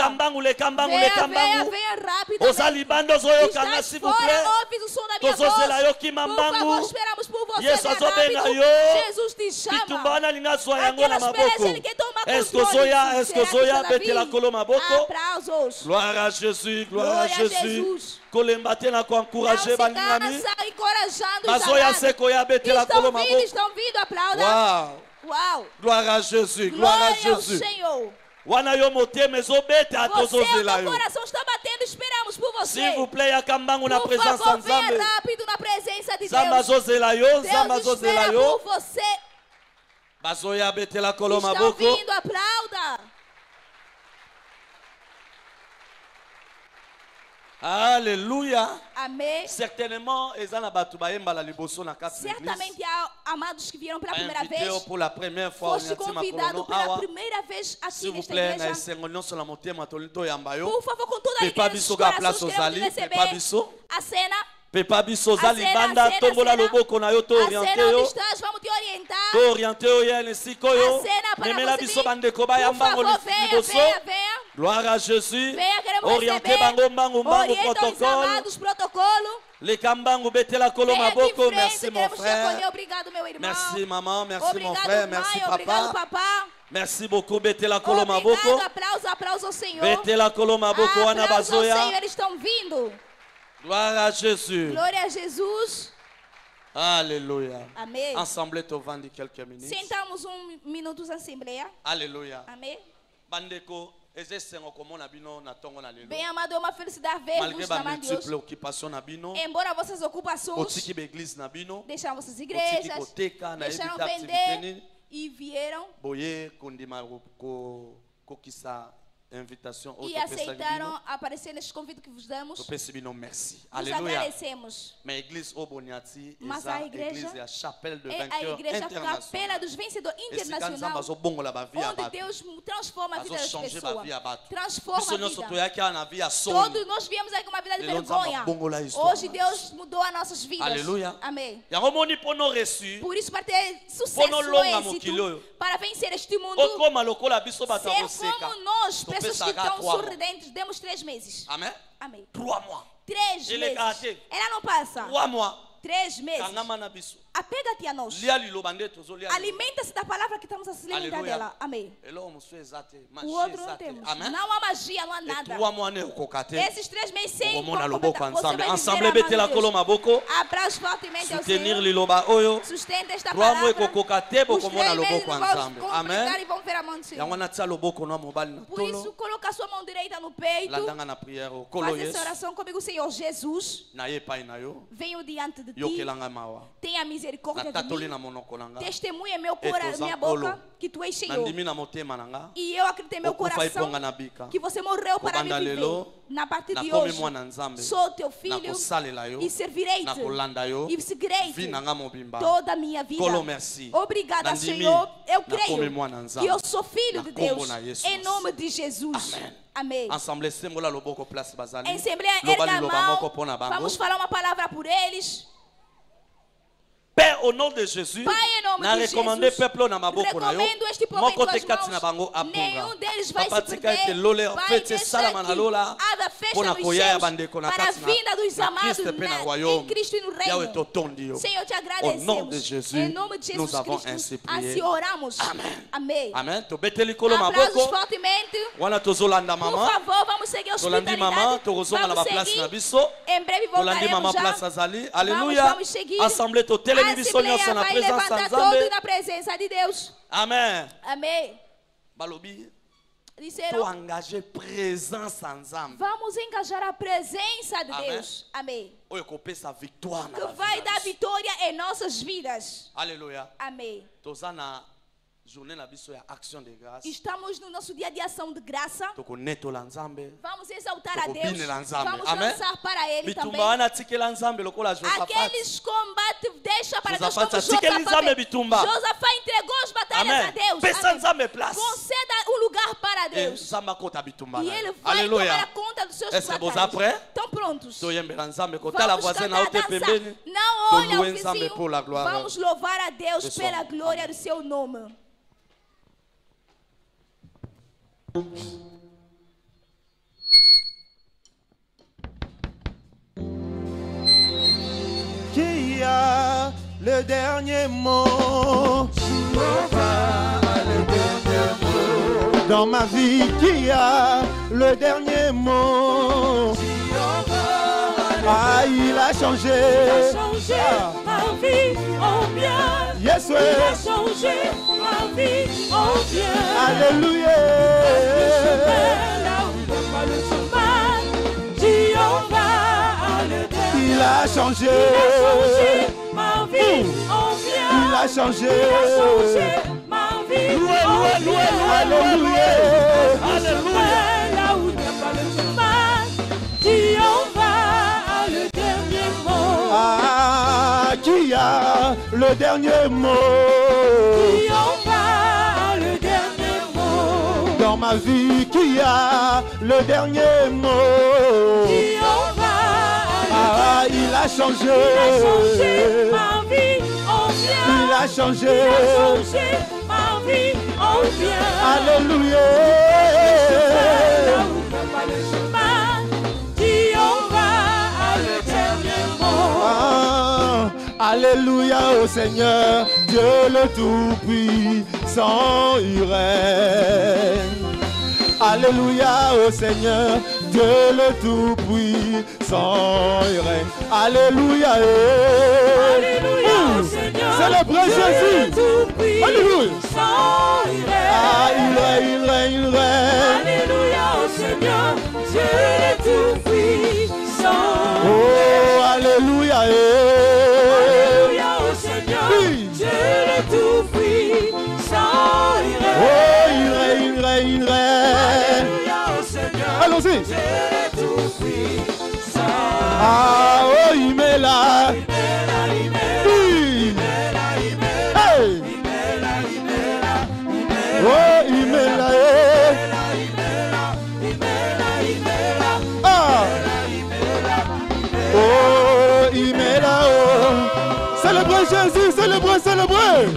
Venha rápida. Estás fora, ouves o som da minha voz. Por favor, esperamos por você. Jesus te chama. Aquelas peças ele quer tomar controle. Aplausos. Glória a Jesus, glória a Jesus. Não se cansa, encorajando. Estão vindo, aplauda. Uau. Glória a Jesus, glória a Jesus. Senhor. Você, o coração está batendo, esperamos por você. S'il vous plaît, por favor, venha rápido na presença de Deus. Deus espera por você. Estão vindo, aplauda. Alléluia. Amém. Certainement, certamente há amados que vieram pela primeira vez. Pour la première fois, foste convidado pela primeira vez aqui nesta igreja. Por favor, com toda a igreja, queremos receber a cena. A cena onde estás, vamos te orientar. A cena para você. Por favor, venha. Glória a Jesus. Venha, queremos receber. Orienta os amados, protocolo. Merci mon frère. Obrigado, meu irmão. Merci maman, merci obrigado, mon frère, mãe, merci obrigado, papa. Merci beaucoup, Betela Kolomaboko. Aplausos ao Senhor. Betela Kolomaboko, Ana Bazoya. Senhor, eles estão vindo. Glória a Jesus. Glória a Jesus. Alléluia. Amém. Ensemble, tu vends quelques minutes. Sentamos minutos na assembleia. Alléluia. Amém. Bandeko. Bem amado, é uma felicidade ver-vos na mão de Deus. Embora vossas ocupações, deixaram vossas igrejas, deixaram vender e vieram e aceitaram aparecer neste convite que vos damos. Nos agradecemos. Mas a igreja é a igreja Capela dos Vencedores Internacional, onde Deus transforma a vida das pessoas. Transforma a vida. Todos nós viemos aqui com uma vida de vergonha. Hoje Deus mudou as nossas vidas. Aleluia. Amém. Por isso, para ter sucesso, êxito, para vencer este mundo, ser como nós, pessoas que estão sorridentes, demos 3 meses. Amém. Amém. 3 mois. 3 meses. Ela não passa. 3 mois. 3 meses. Apega-te a nós. Alimenta-se da palavra que estamos a se alimentar dela. Amém. O outro não temos. Não há magia, não há nada. Esses 3 meses sem abraço fortemente ao Senhor. Sustenta esta palavra. Os 3 meses vão completar e vão ver a mão do Senhor. Por isso, coloca a sua mão direita no peito. Faz essa oração comigo, Senhor Jesus. Venho diante de ti. Tenha misericórdia de mim. Testemunha minha boca que tu és Senhor. E eu acredito em meu coração que você morreu para me viver. Na parte de hoje, sou teu filho e servirei-te e seguirei-te toda a minha vida. Obrigada, Senhor. Eu creio que eu sou filho de Deus. Em nome de Jesus. Amém. Assembleia, erga a mão. Vamos falar uma palavra por eles. Père, au nom de Jésus, na recommandé peuple na maboko na yo. Moko te kati na bango apunga. Papa tika ete lole fete salama na lola. Pona koya ya bandeko na kati na Christ pe na royaume. Yawe to tondi yo. Au nom de Jésus, nous avons ainsi prié. Amen. Amen. To beteli kolo maboko. Wana tozolanda mama. Tolandi mama, tozonga na ba place na biso. Tolandi mama place azali. Alléluia. Assemblée to tele. Na presença de Deus. Amém. Amém. Balobi. Disseram, vamos engajar a presença de Deus. Amém. Que vai dar vitória em nossas vidas. Aleluia. Amém. Estamos no nosso dia de ação de graça. Vamos exaltar a Deus. Vamos lançar para Ele também. Aqueles combates deixa para Deus como Josafá entregou as batalhas a Deus. Conceda um lugar para Deus. E Ele vai tomar conta dos seus batalhas. Estão prontos? Vamos cantar, dançar. Não olha o vizinho. Vamos louvar a Deus pela glória do seu nome. Qui a le dernier mot? Le dernier mot. Dans ma vie, qui a le dernier mot? Ah, il a changé. Ma vie en bien. Yes, il a changé ma vie en bien. Alléluia. Là où il n'y a pas le chemin, Jéhovah le dernier. Il a changé. Ma vie en bien. Il a changé. Ma vie en bien. Alléluia. Là où il n'y a pas le chemin, Jéhovah le dernier mot. Ah, qui a le dernier mot? Jéhovah le dernier mot. Dans ma vie, qui a le dernier mot? Ah, il a changé. Ma vie en bien. Il a changé. Ma vie en bien. Alléluia. Là où il n'y a pas le chemin, Jéhovah le dernier mot. Ah, alléluia au Seigneur, Dieu le Tout-Puissant, il règne. Alléluia au Seigneur, Dieu le Tout-Puissant, il règne. Alléluia. Alléluia au Seigneur, célébrez Jésus. Alléluia. Ah, il règne, il règne. Alléluia au Seigneur, Dieu le Tout-Puissant. Oh, alléluia. Alléluia au Seigneur, Dieu le Tout-Puissant. Oh, il règne, il règne, il règne. Allons-y. Ah, oh, il met là. Hey. Oh, il met là. Ah. Oh, il met là. Célébrez Jésus, célébrez, célébrez.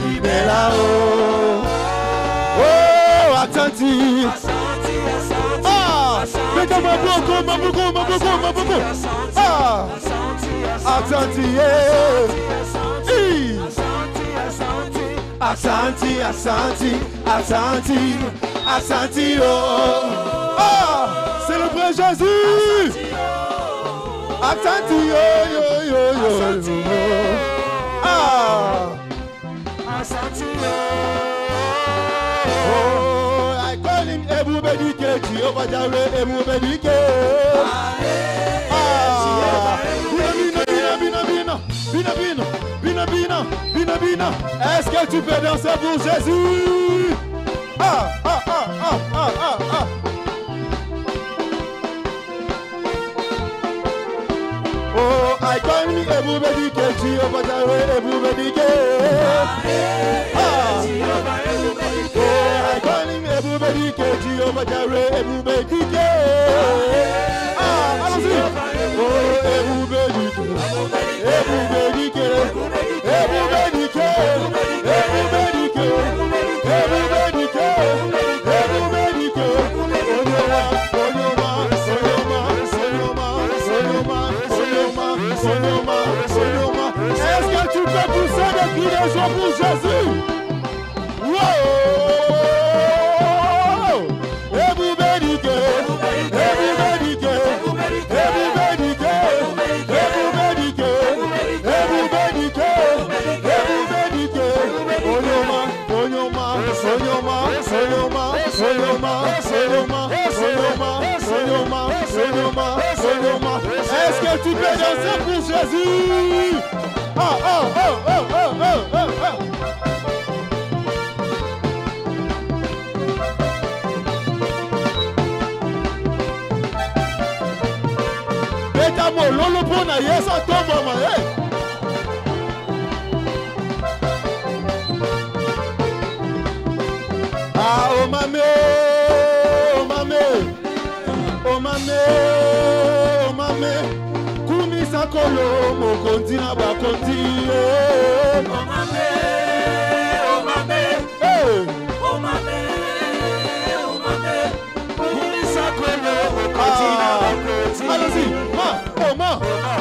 Il est là-haut. Oh, attentif. Beta Maboko, Maboko, Maboko, Maboko. Ah, Asante, Asante, Asante, Asante, Asante, oh. Ah, célébrez Jésus. Asante, yo, yo, yo, yo. Ah, Asante, oh, I call him Ebu Bedike, Jehovah Jireh, Ebu Bedike. Ah, Bina. Est-ce que tu peux danser pour Jésus? Ah. Oh, I call me Ebu Bedike, Jehovah Jireh, Ebu Bedike. I call him Ebu Bedike, Jehovah Jireh, Ebu Bedike. Allons-y. Oh, Ebu Bedike, Ebu Bedike, Ebu Bedike, Ebu Bedike, Ebu Bedike, Ebu Bedike. Sonyoma. Est-ce que tu peux pousser des cris de joie pour Jésus? Wow! Ebu Bedike, Ebu Bedike, Ebu Bedike, Ebu Bedike, Ebu Bedike, Ebu Bedike. Sonyoma. Est-ce que tu peux danser pour Jésus? Oh. Betamo lolo pona yesa tomba ma. Ah, oh mamé. Kumisa kolo mokonzi na bakonzi. Oh mamé. Kumisa kolo mokonzi na bakonzi. Allons-y. Oma. Ah,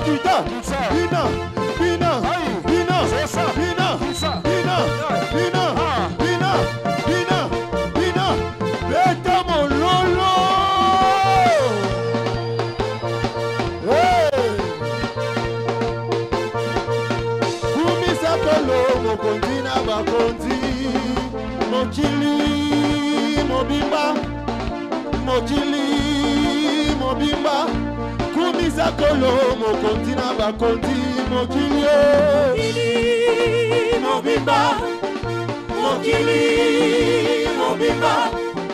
kita. Bina. Beta mon lolo. Kumisa kolo mokonzi na bakonzi. Mokili mobimba. Kumisa kolo mokonzi na bakonzi. Mokili mobimba.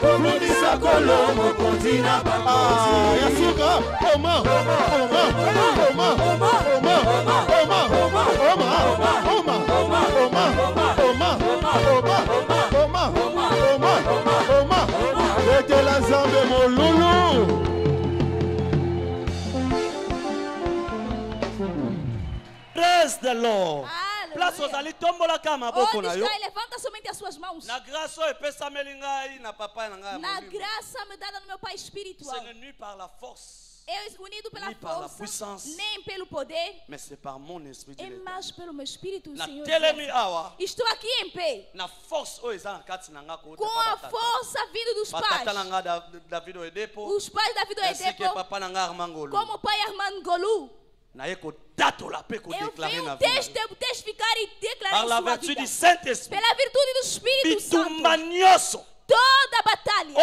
Kumisa kolo mokonzi na bakonzi. Yasuka, Oma. Ete la zambe mon loulou. Praise the Lord. Place aux ali tombola kama boko na yo. Levanta somente as suas mãos. Na graça epesa melingai na papa na ngai. Na graça me dada no meu pai espiritual. Ce n'est nu par la force. Eu unido pela força, nem pelo poder, mas c'est par mon esprit. É mais pelo meu espírito, Senhor. Estou aqui em pé. Na força com a força vindo dos pais. Os pais da vida do Edepo. Como o pai Armando Golu. Eu venho testificar e declarar par la vertu du Saint-Esprit. Pela virtude do Espírito Santo. Toda a batalha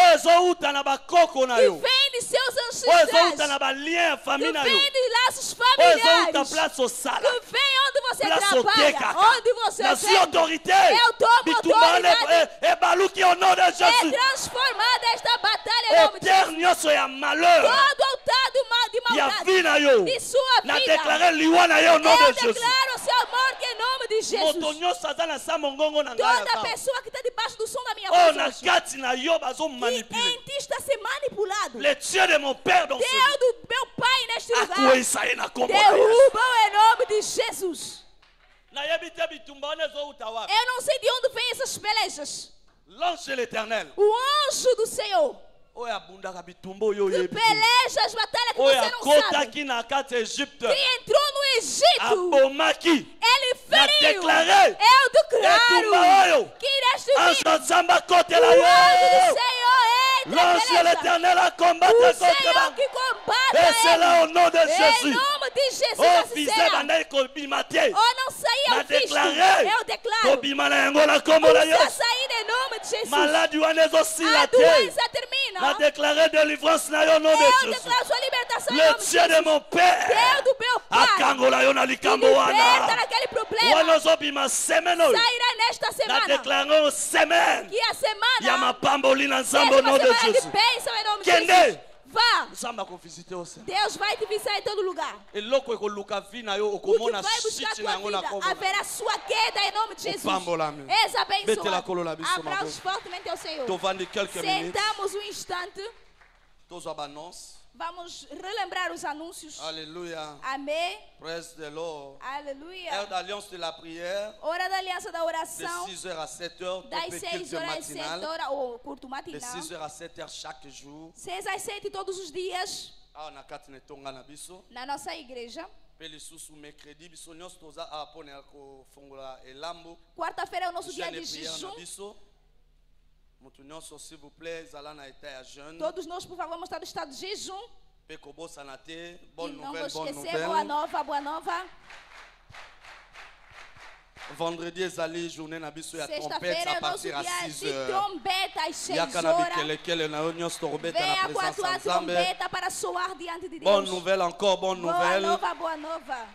que vem de seus ancestrais, que vem de laços familiares, que vem onde você trabalha, onde você vem. Eu tomo autoridade e transformada esta batalha em nome de Jesus. Todo altar de maldade de sua vida, eu declaro o seu morte em nome de Jesus. Toda pessoa que está debaixo do som da minha voz, que em ti está sendo manipulado. Le Dieu de mon père dans Deus do meu pai neste lugar, derruba derruba em nome de Jesus. Eu não sei de onde vêm essas pelejas. L'ange de l'Éternel. O anjo do Senhor. Que peleja as batalhas que você não sabe. Quem entrou no Egito, ele feriu. Eu declaro que irás vir. O anjo do Senhor l'ange de l'Éternel a combattu contre eux. Et c'est là au nom de Em Jésus. nome de Jesus, Oh, assim visé será. banai kobimate. Oh, não saia Na o visto. déclaré. Eu declaro. Kobimana yangola kombo la Você Yesu. sair em nome de Jesus. Malade wane zo A silate. doença termina. Na déclaré délivrance na yo au nom de Eu Jésus. declaro sua libertação em Le nome de Dieu de Jesus. mon Père. Deus do meu Pai. Akangola yo na Me likambo liberta wana. naquele problema. Wana zo bima semeno. Sairá nesta Na semana. déclaré semaine. Que a semana Ya mapamboli na seja nzambo au nom uma de semana de Jésus. bênção em nome de Kende. Jesus. Vá. Nzambe akovisite yo se. Deus vai te visitar em todo lugar. Eloko ekoluka vi na yo O que okomona vai buscar a shiti na tua yango na vida kombo. haverá sua queda em nome de Jesus. Opambolame. És Betela kolola abençoado. biso Abraços maboko. fortemente ao Senhor. Tovandi quelques minutes. Sentamos um instante. Tozwa banonce. Vamos relembrar os anúncios. Alléluia. Amém. Praise the Lord. Aleluia. Heure d'alliance de la prière. Hora da aliança da De oração. 6h à 7h. Das 6 horas às 7 horas, ou culto De matinal. 6h à 7h chaque jour. 6 às 7 todos os dias. Awa na kati na etonga na biso. Na nossa igreja. Pe lisusu mercredi biso nyonso toza awa mpona ya kofongola elambo. Quarta-feira é o nosso dia Jeûne de et prière jejum. na biso. Mutu nyonso s'il vous plaît ezala na état ya jeûne. Todos nós, por favor, vamos estar no estado de jejum. Pe kobosana te. E Bonne não nouvelle, vou bonne esquecer, boa nouvelle. nova, boa nova. Vendredi ezali journée na biso ya trompette Sexta-feira à é o nosso partir à dia de 6h. trombeta às 6 Yaka na horas. bikelekele na yo nyonso tokobeta na Venha com a présence tua ya Nzambe. trombeta para soar diante de Deus. Bonne nouvelle encore, bonne Boa nouvelle. nova, boa nova.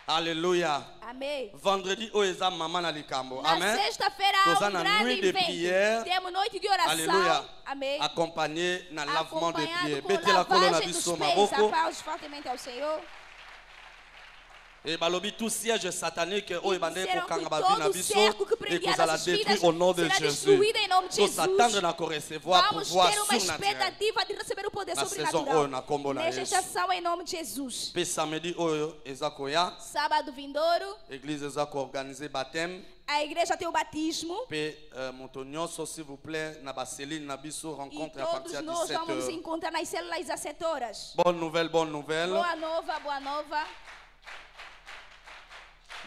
Alléluia. Amém. Vendredi oyo eza mama na likambo. Na Amen. sexta-feira Toza há na grande nuit de evento. prière. Temos noite de oração. Alléluia. Amém. Accompagné na lavement de Acompanhado pieds. com Betela kolo na lavagem dos biso pés. maboko. Aplausos fortemente ao Senhor. Et balobi tout siège satanique oyo bande Disseram kokanga que bavi na todo biso cerco que et prendia kozala nossas détruit vidas au nom de será Jésus. destruída em nome de Jesus. S'attendre na recevoir Vamos pouvoir ter uma surnaturel. expectativa de receber o poder Na saison sobrenatural. oyo na kombo na Nesta Yesu. estação, em nome de Jesus. Pe samedi oyo eza koya. Sábado vindouro, Église eza koorganize baptême. a igreja tem o batismo. Pe moto nyonso s'il vous plaît na baseline na biso E rencontre à todos partir de nós vamos nos 17h. encontrar nas células às 7 horas. Bonne nouvelle, bonne nouvelle. Boa nova, boa nova.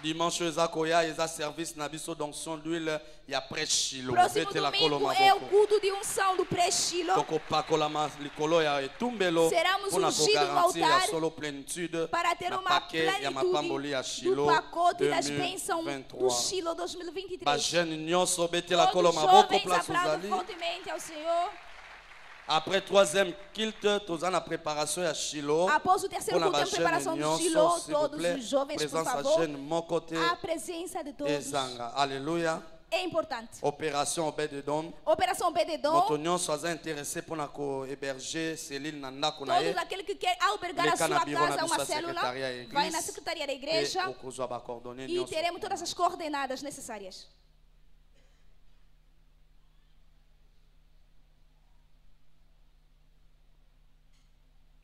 Dimanche eza koya eza service na biso d'onction d'huile ya prêtre Shilo. Próximo Betela kolo domingo é o maboko. culto de unção do pré-Shilo. Tokopakolama likolo ya etumbelo Seremos mpona ungidos no kogarantir ya altar solo plénitude para ter na uma paquet ya mapamboli ya plenitude do Shilo pacote das bênçãos do 2023. Shilo 2023. Bajene nyonso betela kolo Todos maboko jovens place aplaudam ozali. fortemente ao Senhor. Après troisième culte toza na préparation ya Shilo. Após o terceiro Mpona culto, a preparação do bajene Shilo, nyonso s'il vous todos plaît. os jovens, por Présence ya favor, jeune moko te a presença de todos ezanga. Alléluia. é importante. Opération Obed-Edom. Operação Obed-Edom, Moto nyonso aza intéressé mpona kohéberger cellule na ndako na ye. todos aqueles que querem albergar a Leka na sua biro na casa, biso uma ya célula, secretaria ya vai na église. secretaria da Pe igreja okozwa bacoordonné e nyonso. teremos todas as coordenadas necessárias.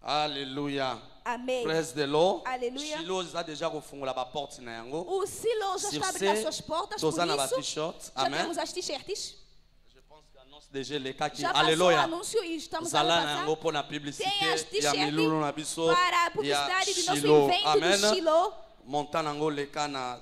Alléluia. Amém. Praise the Lord. Alléluia. Shilo eza déjà kofungola ba porte na yango. O Silo já Sur está abrindo as ce, suas portas, por toza na ba isso t-shirt. já Amen. temos as t-shirts. Je pense que annonce déjà lekaki. Já passou o Alléluia. anúncio e estamos a Zala na passar. yango mpona Tem as publicité ya t-shirts milulu na biso para a ya publicidade do nosso Shilo. evento Amen. do Shilo. Monta nango leka na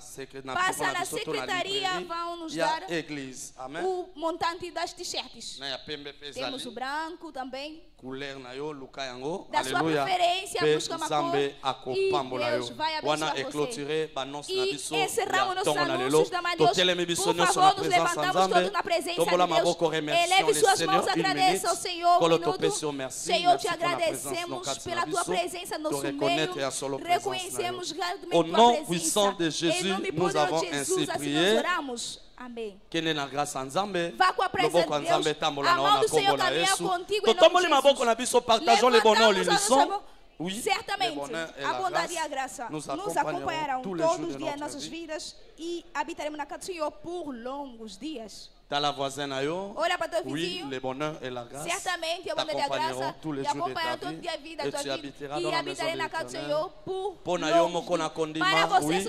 Passa na na biso to na secretaria, librairie vão nos ya dar église. Amen. o montante das t-shirts. Na ya pembe pe Temos o ezali. branco também. Couleur na yo luka yango. Da sua Alléluia. preferência, Pe busca uma Nzambe cor akopambola e yo. Deus vai abençoar Wana você. eclôturer banonce na E biso encerramos ya nossos tongo na lelo. anúncios da manhã de hoje. Totelemi biso Por nyonso na favor, nos présence ya levantamos Nzambe. todos na presença Tombola de Deus. maboko remercions Eleve le suas Seigneur. mãos, Une agradeça ao minute. Senhor. Kolo Um minuto. topesio merci. Senhor, te Merci pour la présence no agradecemos kati pela na tua biso. presença no Te nosso reconnaître meio. a solo présence na Reconhecemos yo. grandemente Au tua nom presença. puissant de Jésus, Em nome nous poderoso avons de Jesus, ainsi assim prié. nós oramos. Amém. Kende na grâce ya Nzambe. Vá com a presença Loboko ya de Nzambe Deus. etambola A na mão wana do Senhor kombo na caminha Yesu. contigo em nome Totomboli de maboko Jesus. na biso, partageons les bonheurs Levantamos a l'unisson. nossa mão. Oui, le Certamente, bonheur et a la bondade e a grâce graça nous nos acompanharont acompanharão tous les todos jours os de dias de notre nossas vie. vidas e habitaremos na casa do Senhor por longos dias. T'as la voisine ayo. Olha para teu Oui, vizinho. le bonheur et la grâce. Certamente o bonheur e a graça tous les te jours de acompanharão ta todo dia a vie. vida Et da tu tua vida. habiteras E dans la habitarei maison na de casa do l'Éternel. Senhor por longe. Para você, Oui,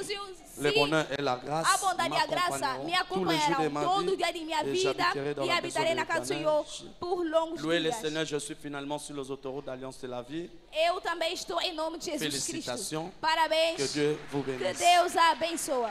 le bonheur et la grâce a bondade e a graça me acompanharão todo dia de minha vida e habitarei na casa do Senhor por longos Louez le dias. Seigneur, je suis finalement sur les autoroutes d'Alliance de la Vie. Eu também estou em nome de Jesus Cristo. Félicitations. Parabéns. Que Dieu vous bénisse. Que Deus a abençoe.